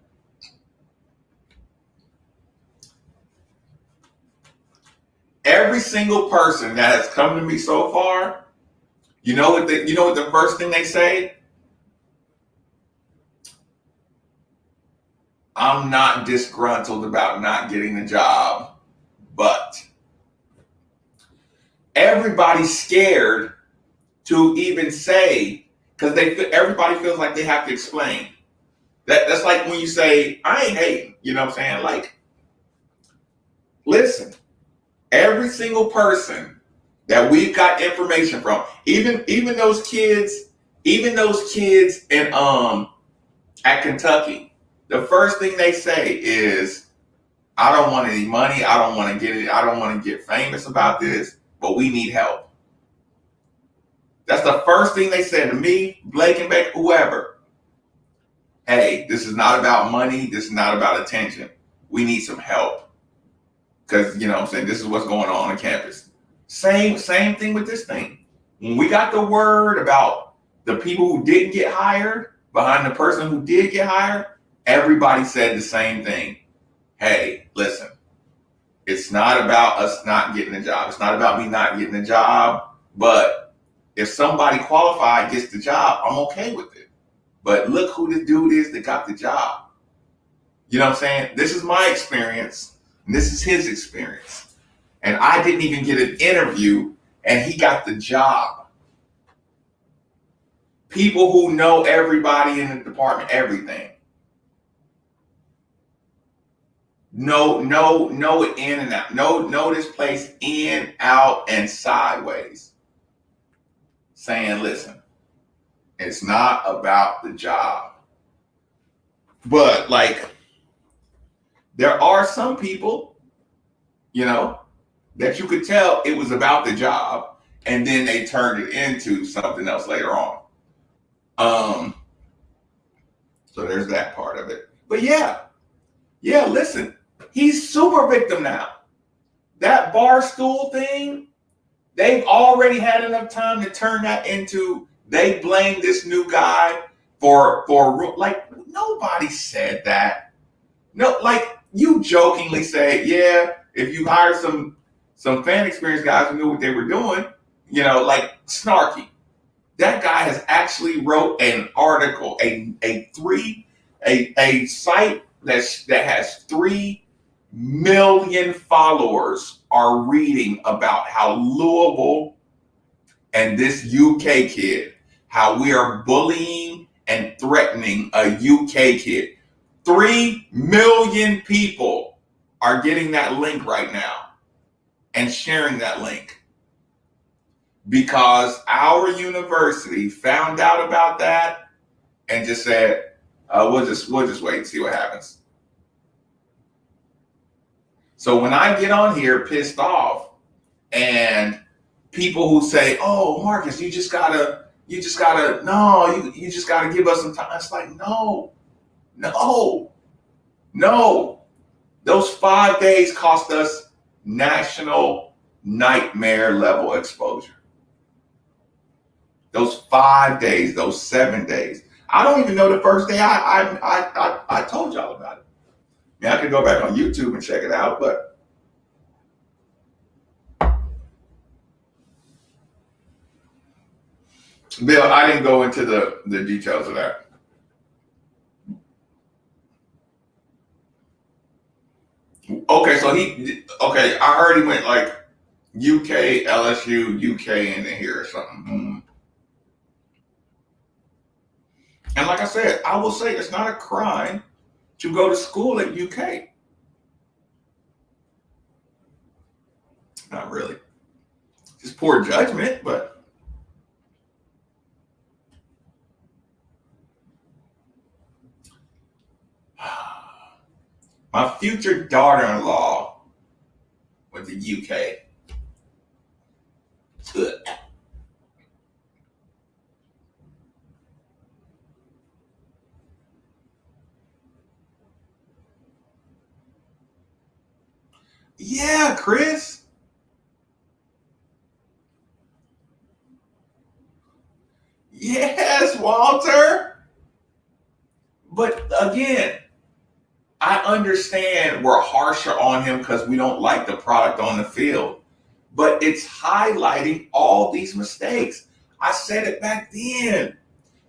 Every single person that has come to me so far, you know what the first thing they say? I'm not disgruntled about not getting the job, but everybody's scared to even say, because everybody feels like they have to explain. That's like when you say, I ain't hating, you know what I'm saying? Like, listen, every single person that we've got information from, even those kids in at Kentucky, the first thing they say is, I don't want any money, I don't want to get famous about this, but we need help. That's the first thing they said to me, Blake and Beck, whoever. Hey, this is not about money. This is not about attention. We need some help. Because, you know what I'm saying, this is what's going on campus. Same thing with this thing. When we got the word about the people who didn't get hired behind the person who did get hired, everybody said the same thing. hey, listen, it's not about us not getting a job. It's not about me not getting a job. But if somebody qualified gets the job, I'm okay with it. But look who the dude is that got the job. You know what I'm saying? This is my experience, and this is his experience. And I didn't even get an interview, and he got the job. People who know everybody in the department, everything. Know it in and out. Know this place in, out, and sideways. Saying, listen, it's not about the job. But like, there are some people, that you could tell it was about the job, and then they turned it into something else later on. So there's that part of it. But yeah, listen, he's super victim now. That bar stool thing, they've already had enough time to turn that into, they blame this new guy for like, nobody said that. No, like, you jokingly say, yeah, if you hire some fan experience guys who knew what they were doing, like snarky. That guy has actually wrote an article, a site that has 3 million followers are reading about how Louisville and this UK kid, how we are bullying and threatening a UK kid. 3 million people are getting that link right now and sharing that link because our university found out about that and just said, we'll just wait and see what happens. So when I get on here pissed off and people who say, oh, Marques, you just gotta give us some time. It's like, no. Those 5 days cost us national nightmare level exposure. Those 5 days, those 7 days. I don't even know the first day I told y'all about it. Yeah, I could go back on YouTube and check it out, but Bill, I didn't go into the details of that. Okay, I heard he went like UK, LSU, UK, and then here or something. And like I said, I will say it's not a crime to go to school at UK. Not really. Just poor judgment, but my future daughter-in-law went to UK. Good. Yeah, Chris. Yes, Walter. But again, I understand we're harsher on him because we don't like the product on the field. But it's highlighting all these mistakes. I said it back then.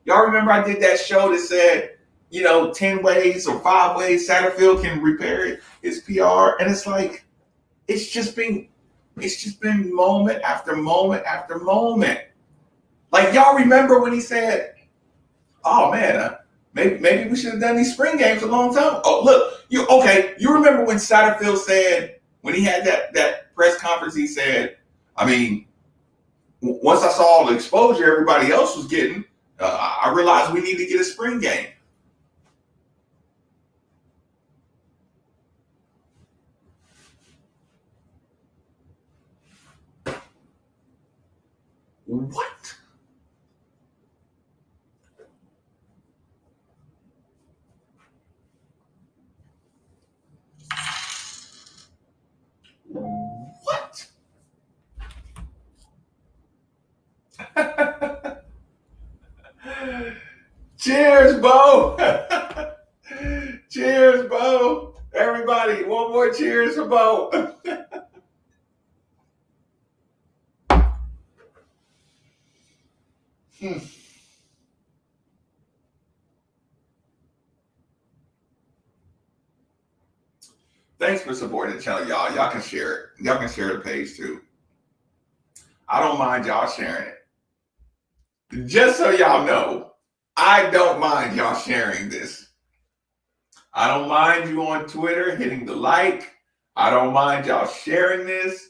Y'all remember I did that show that said, 10 ways or 5 ways Satterfield can repair his PR. And it's like, it's just been moment after moment after moment. Like, y'all remember when he said, oh man, maybe we should have done these spring games a long time. Oh, look, you remember when Satterfield said, when he had that press conference, he said, I mean, once I saw all the exposure everybody else was getting, I realized we need to get a spring game. What? What? Cheers, Bo. Cheers, Bo. Everybody, more cheers for Bo. Thanks for supporting the channel, y'all. Y'all can share it. Y'all can share the page too. I don't mind y'all sharing it. Just so y'all know, I don't mind y'all sharing this. I don't mind you on Twitter hitting the like. I don't mind y'all sharing this.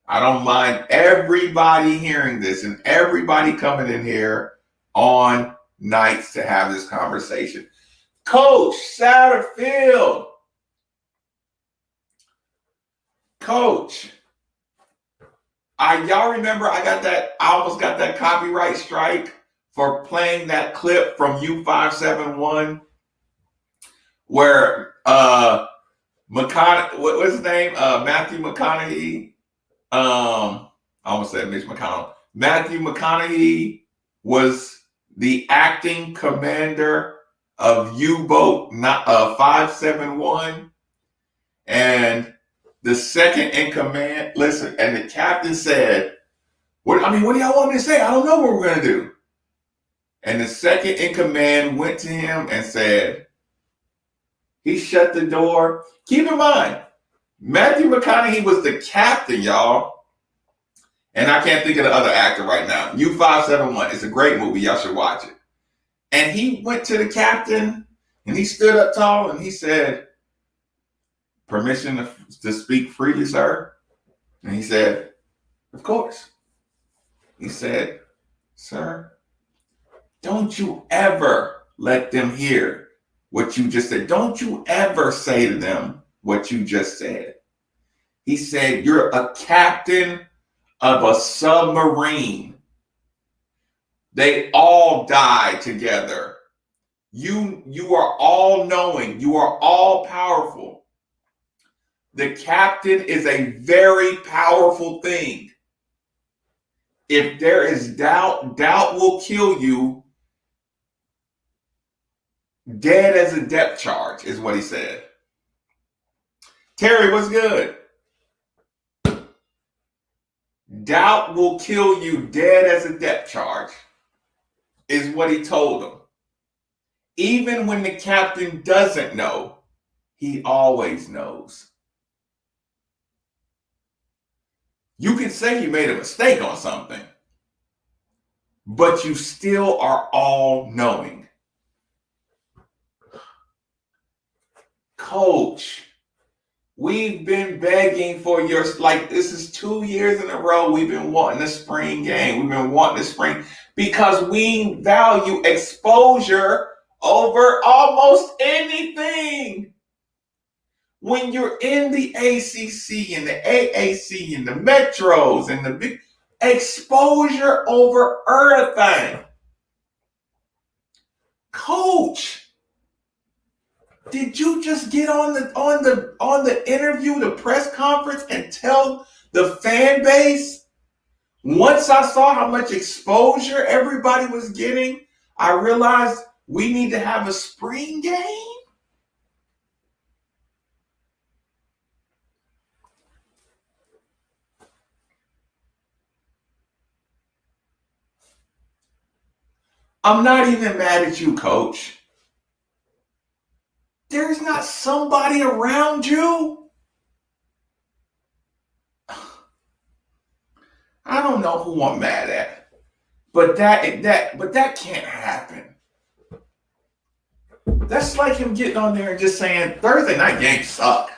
I don't mind everybody hearing this and everybody coming in here on nights to have this conversation. Coach Satterfield. Coach, y'all remember I almost got that copyright strike for playing that clip from U571 where what's his name? Matthew McConaughey. I almost said Mitch McConnell. Matthew McConaughey was the acting commander of U-Boat 571. And the second in command, listen, and the captain said, what do y'all want me to say? I don't know what we're going to do. And the second in command went to him and said, he shut the door. Keep in mind, Matthew McConaughey was the captain, y'all. And I can't think of the other actor right now. U571. It's a great movie. Y'all should watch it. And he went to the captain and he stood up tall and he said, permission to speak freely, sir? And he said, of course. He said, sir, don't you ever let them hear what you just said. Don't you ever say to them what you just said. He said, you're a captain of a submarine. They all died together. You are all knowing. You are all powerful. The captain is a very powerful thing. If there is doubt, doubt will kill you. Dead as a depth charge is what he said. Terry, what's good? Doubt will kill you dead as a depth charge is what he told them. Even when the captain doesn't know, he always knows. You can say you made a mistake on something, but you still are all knowing. Coach, we've been begging for this is 2 years in a row we've been wanting a spring game. We've been wanting a spring because we value exposure over almost anything. When you're in the ACC and the AAC and the Metros and the big exposure over everything. Coach, did you just get on the interview, the press conference, and tell the fan base? Once I saw how much exposure everybody was getting, I realized we need to have a spring game. I'm not even mad at you, Coach. There's not somebody around you. I don't know who I'm mad at, but that can't happen. That's like him getting on there and just saying Thursday night games suck.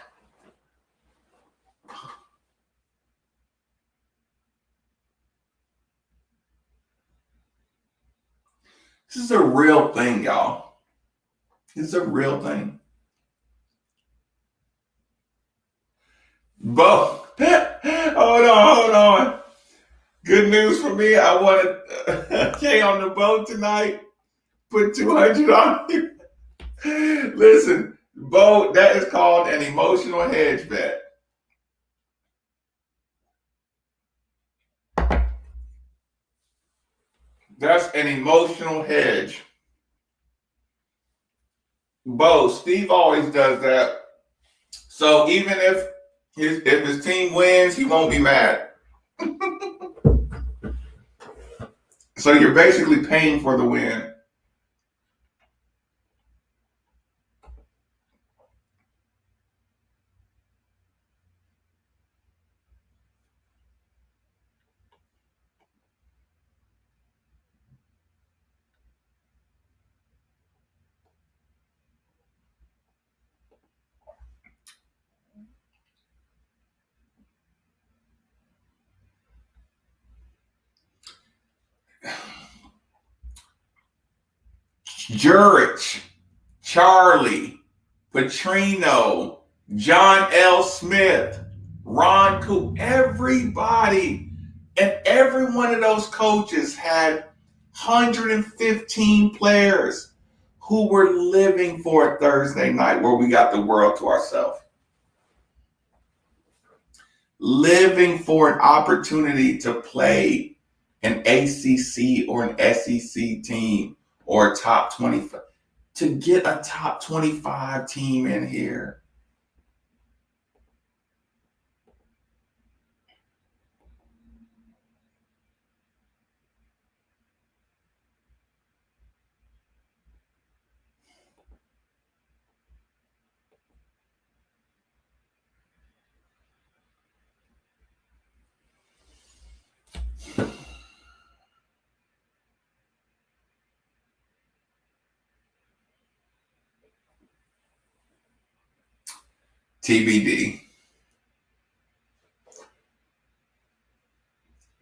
This is a real thing, y'all. This is a real thing. Bo, hold on. Good news for me. I wanted K on the boat tonight. Put 200 on you. Listen, Bo, that is called an emotional hedge bet. That's an emotional hedge. Bo, Steve always does that. So even if his team wins, he won't be mad. So you're basically paying for the win. Jurich, Charlie, Petrino, John L. Smith, Ron Coop, everybody, and every one of those coaches had 115 players who were living for a Thursday night where we got the world to ourselves. Living for an opportunity to play an ACC or an SEC team or a top 25, to get a top 25 team in here. TBD.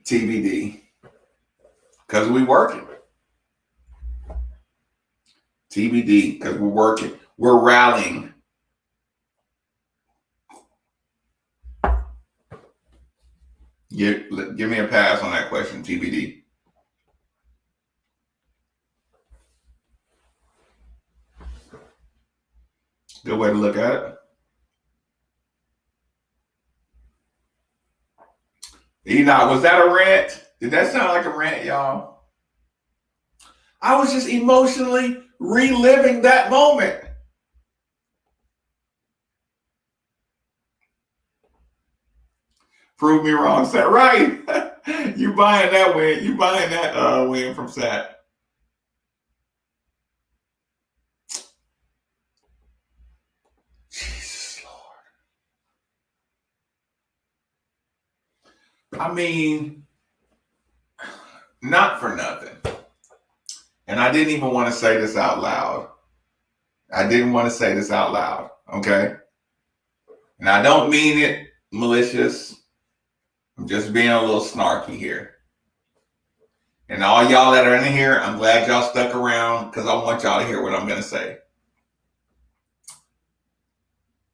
TBD. Because we working. TBD. Because we're working. We're rallying. Give me a pass on that question, TBD. Good way to look at it. Enoch, was that a rant? Did that sound like a rant, y'all? I was just emotionally reliving that moment. Prove me wrong, Sat. Right. You buying that win. You buying that win from Sat. Jesus Lord. I mean, not for nothing. And I didn't even want to say this out loud. Okay? And I don't mean it malicious. I'm just being a little snarky here. And all y'all that are in here, I'm glad y'all stuck around because I want y'all to hear what I'm going to say.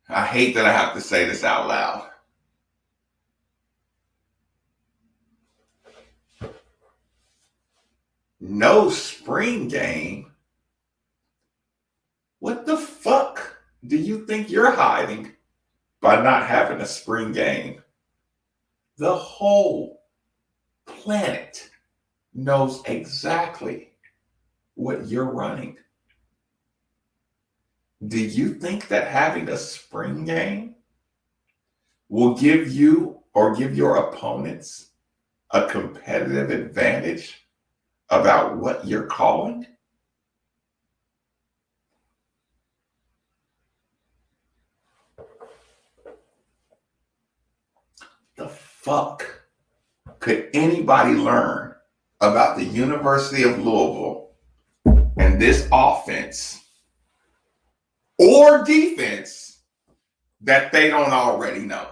I hate that I have to say this out loud. No spring game? What the fuck do you think you're hiding by not having a spring game? The whole planet knows exactly what you're running. Do you think that having a spring game will give you or give your opponents a competitive advantage about what you're calling? The fuck could anybody learn about the University of Louisville and this offense or defense that they don't already know?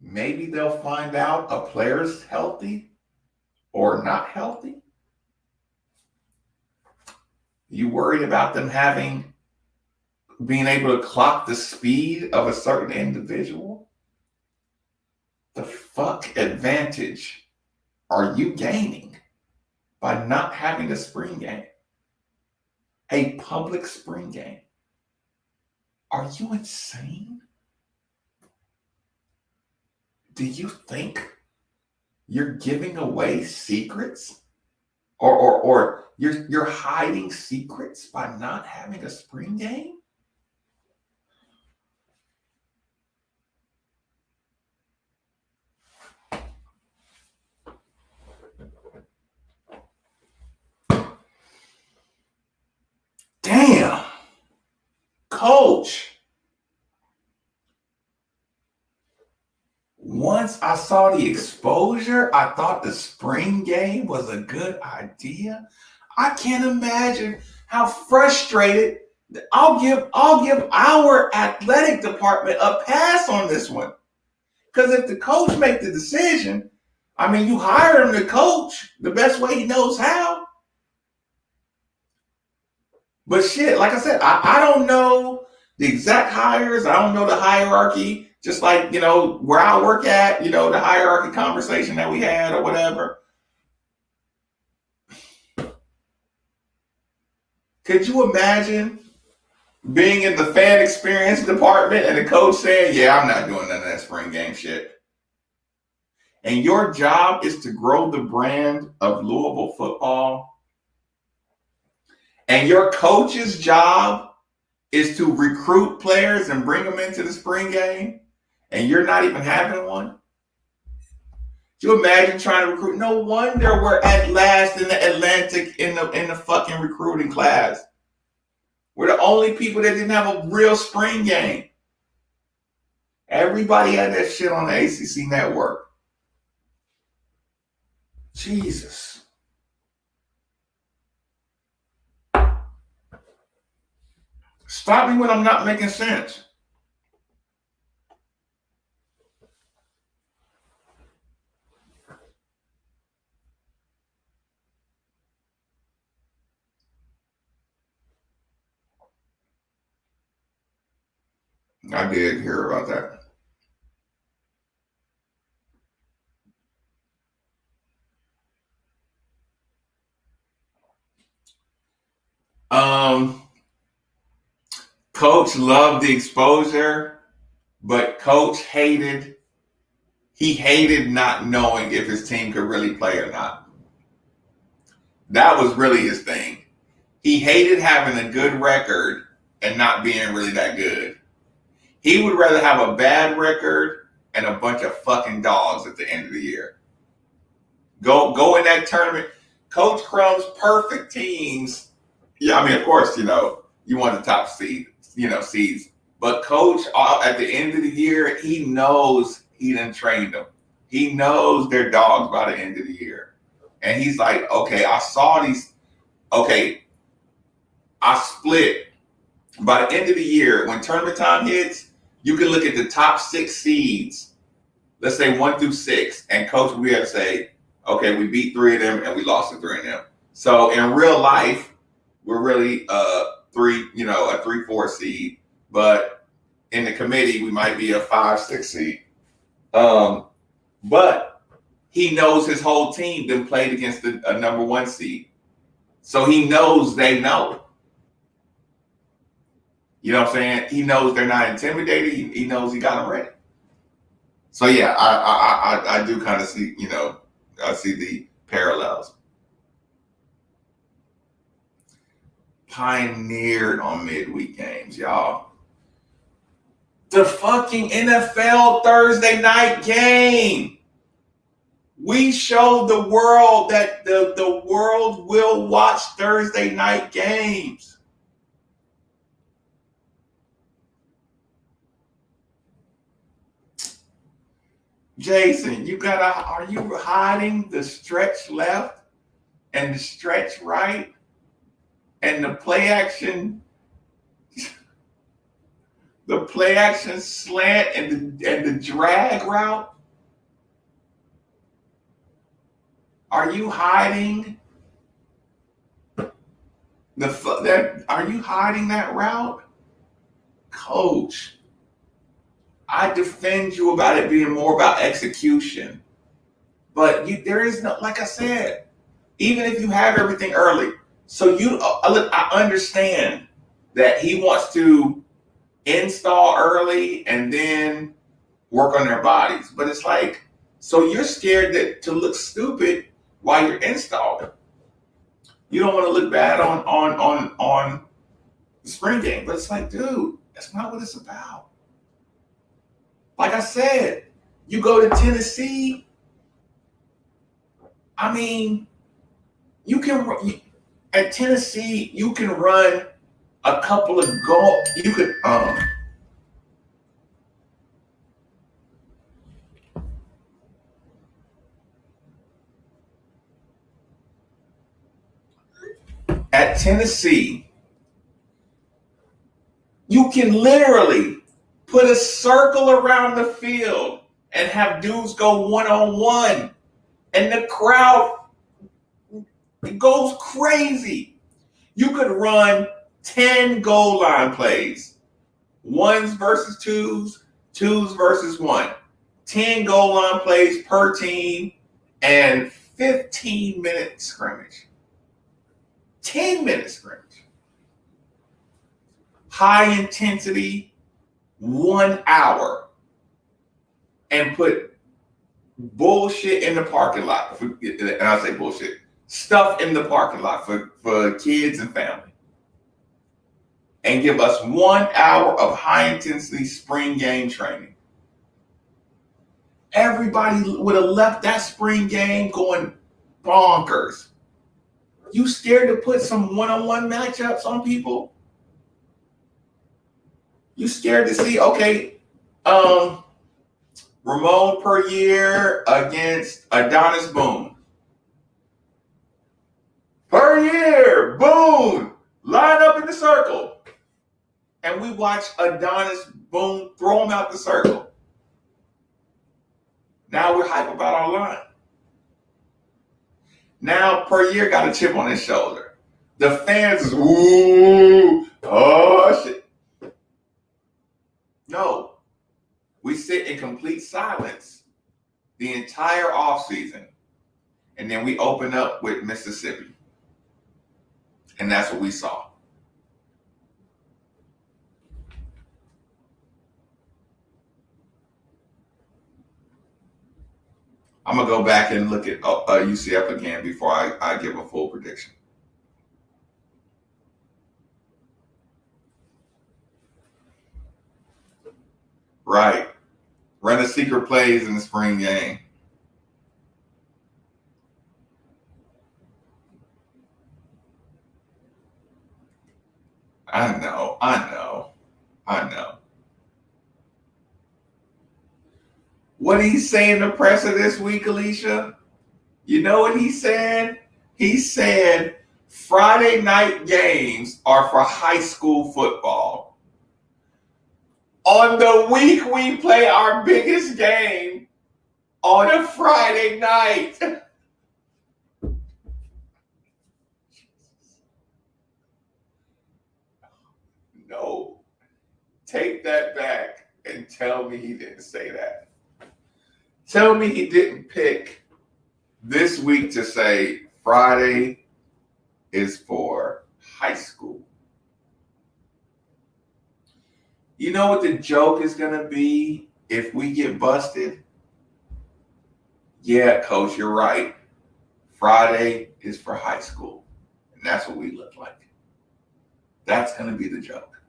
Maybe they'll find out a player's healthy or not healthy. You worried about them being able to clock the speed of a certain individual? The fuck advantage are you gaining by not having a spring game? A public spring game? Are you insane? Do you think you're giving away secrets Or you're hiding secrets by not having a spring game? Damn. Coach. Once I saw the exposure, I thought the spring game was a good idea. I can't imagine how frustrated. I'll give our athletic department a pass on this one. Because if the coach make the decision, I mean, you hire him to coach the best way he knows how. But shit, like I said, I don't know the exact hires. I don't know the hierarchy. Just like, where I work at, the hierarchy conversation that we had or whatever. Could you imagine being in the fan experience department and the coach saying, yeah, I'm not doing none of that spring game shit. And your job is to grow the brand of Louisville football. And your coach's job is to recruit players and bring them into the spring game. And you're not even having one. Could you imagine trying to recruit? No wonder we're at last in the Atlantic in the fucking recruiting class. We're the only people that didn't have a real spring game. Everybody had that shit on the ACC network. Jesus. Stop me when I'm not making sense. I did hear about that. Coach loved the exposure, but coach hated not knowing if his team could really play or not. That was really his thing. He hated having a good record and not being really that good. He would rather have a bad record and a bunch of fucking dogs at the end of the year. Go in that tournament. Coach Crumb's perfect teams. Yeah, I mean, of course, you want the top seeds. But coach, at the end of the year, he knows he done trained them. He knows they're dogs by the end of the year. And he's like, okay, I saw these. Okay, I split. By the end of the year, when tournament time hits, you can look at the top 6 seeds, let's say 1 through 6, and coach will be able to say, okay, we beat 3 of them and we lost to 3 of them. So in real life, we're really a 3-4 seed, but in the committee, we might be a 5-6 seed. But he knows his whole team then played against a number 1 seed. So he knows they know. You know what I'm saying? He knows they're not intimidated. He knows he got them ready. So yeah, I do kind of see, I see the parallels. Pioneered on midweek games, y'all. The fucking NFL Thursday night game. We showed the world that the world will watch Thursday night games. Jason, are you hiding the stretch left and the stretch right and the play action slant and the drag route? Are you hiding are you hiding that route? Coach, I defend you about it being more about execution. But there is no, like I said, even if you have everything early, so I understand that he wants to install early and then work on their bodies. But it's like, so you're scared to look stupid while you're installing. You don't want to look bad on the spring game, but it's like, dude, that's not what it's about. Like I said, you go to Tennessee. I mean, you can at Tennessee you can run a couple of goal. You could at Tennessee, you can literally put a circle around the field and have dudes go one-on-one, and the crowd goes crazy. You could run 10 goal line plays, ones versus twos, twos versus one, 10 goal line plays per team, and 15-minute scrimmage. 10-minute scrimmage. High intensity, 1 hour, and put bullshit in the parking lot. And I say bullshit, stuff in the parking lot for kids and family. And give us 1 hour of high intensity spring game training. Everybody would have left that spring game going bonkers. You scared to put some one-on-one matchups on people? You scared to see, okay, Ramon per year against Adonis Boone. Per year, Boone, line up in the circle. And we watch Adonis Boone throw him out the circle. Now we're hype about our line. Now per year got a chip on his shoulder. The fans is, ooh, oh shit. No, we sit in complete silence the entire offseason, and then we open up with Mississippi. And that's what we saw. I'm going to go back and look at UCF again before I give a full prediction. Right. Run the secret plays in the spring game. I know. What did he say in the presser this week, Alicia? You know what he said? He said Friday night games are for high school football. On the week we play our biggest game on a Friday night. No. Take that back and tell me he didn't say that. Tell me he didn't pick this week to say Friday is for high school. You know what the joke is going to be if we get busted? Yeah, coach, you're right. Friday is for high school. And that's what we look like. That's going to be the joke.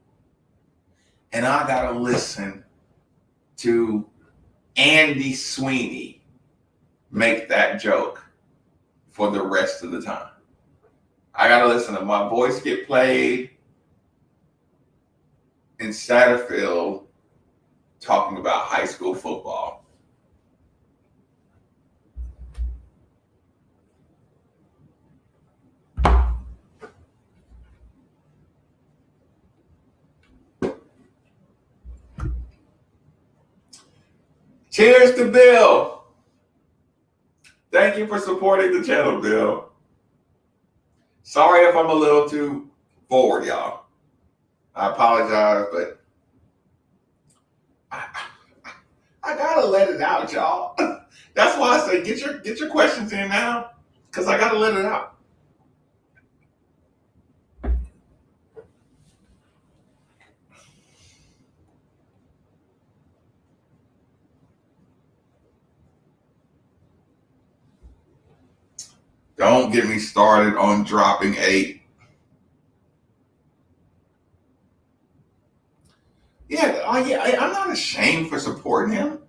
And I got to listen to Andy Sweeney make that joke for the rest of the time. I got to listen to my voice get played in Satterfield talking about high school football. Cheers to Bill. Thank you for supporting the channel, Bill. Sorry if I'm a little too forward, y'all. I apologize, but I gotta let it out, y'all. That's why I say get your questions in now, because I gotta let it out. Don't get me started on dropping 8. Yeah, I'm not ashamed for supporting him.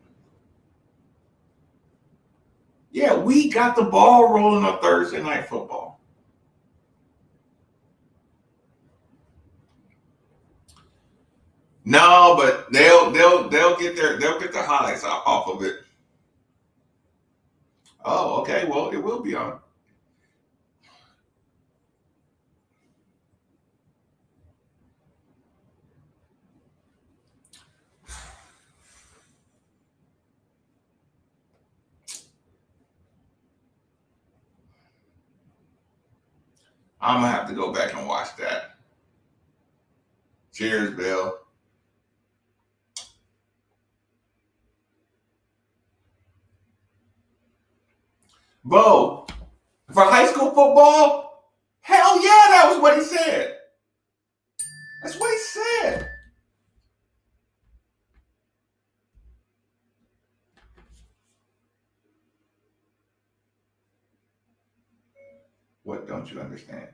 Yeah, we got the ball rolling on Thursday Night Football. No, but they'll get their highlights off of it. Oh, okay. Well, it will be on. I'm gonna have to go back and watch that. Cheers, Bill. Bo, for high school football, hell yeah, that was what he said. That's what he said. What don't you understand?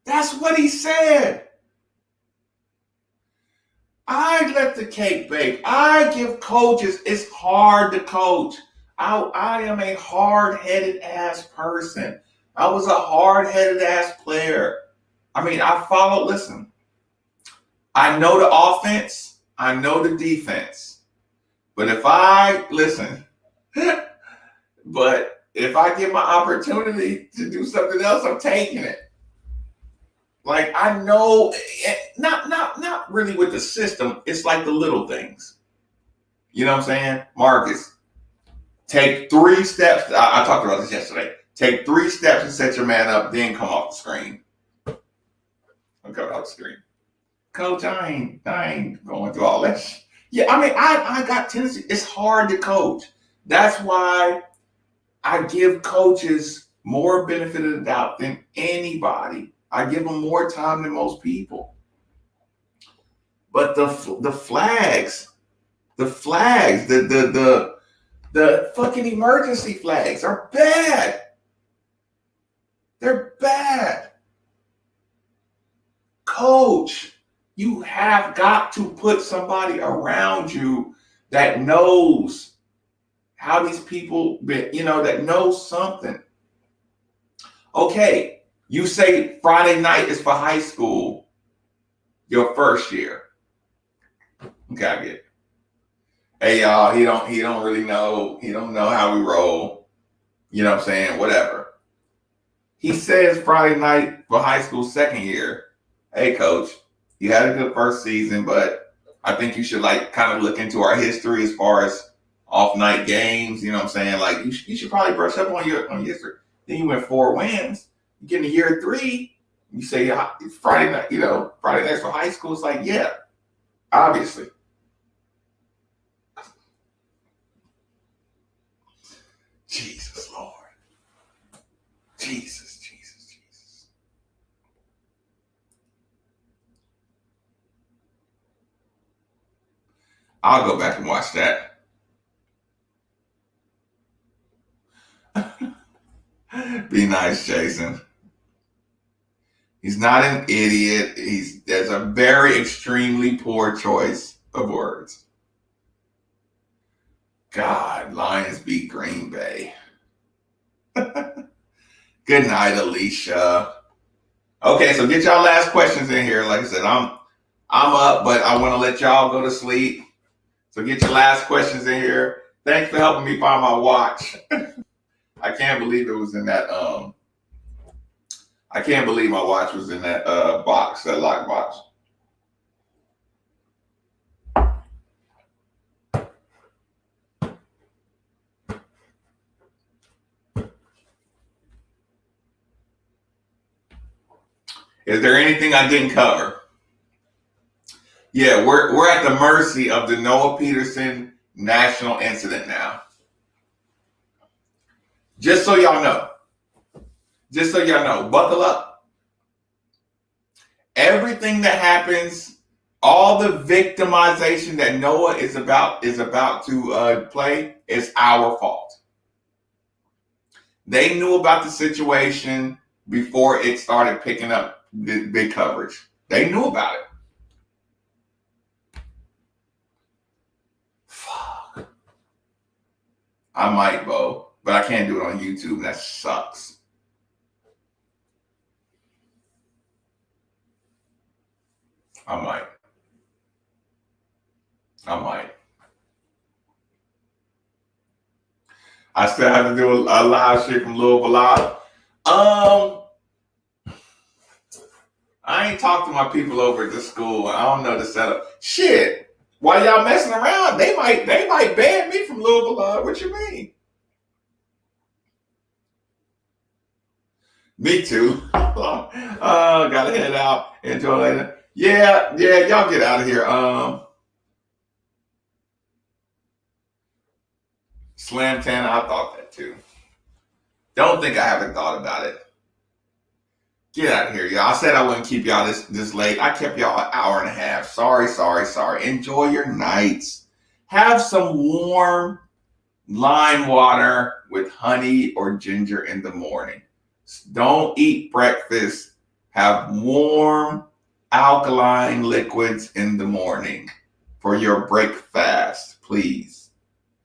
That's what he said. I let the cake bake. I give coaches, it's hard to coach. I am a hard-headed ass person. I was a hard-headed ass player. I mean, listen, I know the offense, I know the defense. But but if I get my opportunity to do something else, I'm taking it. Like, I know, not really with the system. It's like the little things. You know what I'm saying? Marques, take 3 steps. I talked about this yesterday. Take 3 steps and set your man up, then come off the screen. I'm coming off the screen. Coach, I ain't going through all that. Yeah, I mean, I got tendency. It's hard to coach. That's why I give coaches more benefit of the doubt than anybody. I give them more time than most people. But the flags, the fucking emergency flags are bad. They're bad. Coach, you have got to put somebody around you that knows how these people, that knows something. Okay, you say Friday night is for high school, your first year. Okay, I get it. Hey y'all, he don't really know. He don't know how we roll. You know what I'm saying? Whatever. He says Friday night for high school second year. Hey coach, you had a good first season, but I think you should kind of look into our history as far as off night games. You know what I'm saying? Like you should probably brush up on your history. Then you went 4 wins. You get in year 3. You say Friday night. Friday nights for high school. It's like, yeah, obviously. Jesus Lord. Jesus. I'll go back and watch that. Be nice, Jason. He's not an idiot. There's a very extremely poor choice of words. God, Lions beat Green Bay. Good night, Alicia. Okay, so get y'all last questions in here. Like I said, I'm up, but I want to let y'all go to sleep. So get your last questions in here. Thanks for helping me find my watch. I can't believe it was in that. I can't believe my watch was in that box, that lock box. Is there anything I didn't cover? Yeah, we're at the mercy of the Noah Peterson national incident now. Just so y'all know, buckle up. Everything that happens All the victimization that Noah is about to play is our fault. They knew about the situation before it started picking up the big coverage. They knew about it. Fuck. I might, Bo, but I can't do it on YouTube. And that sucks. I might. I still have to do a live shit from Louisville Live. I ain't talked to my people over at the school. I don't know the setup. Shit. While y'all messing around, they might ban me from Louisville Live. What you mean? Me too. Gotta head out. Enjoy later. Yeah, y'all get out of here. Slam Tana, I thought that too. Don't think I haven't thought about it. Get out of here, y'all. I said I wouldn't keep y'all this late. I kept y'all an hour and a half. Sorry. Enjoy your nights. Have some warm lime water with honey or ginger in the morning. Don't eat breakfast. Have warm alkaline liquids in the morning for your break fast, please.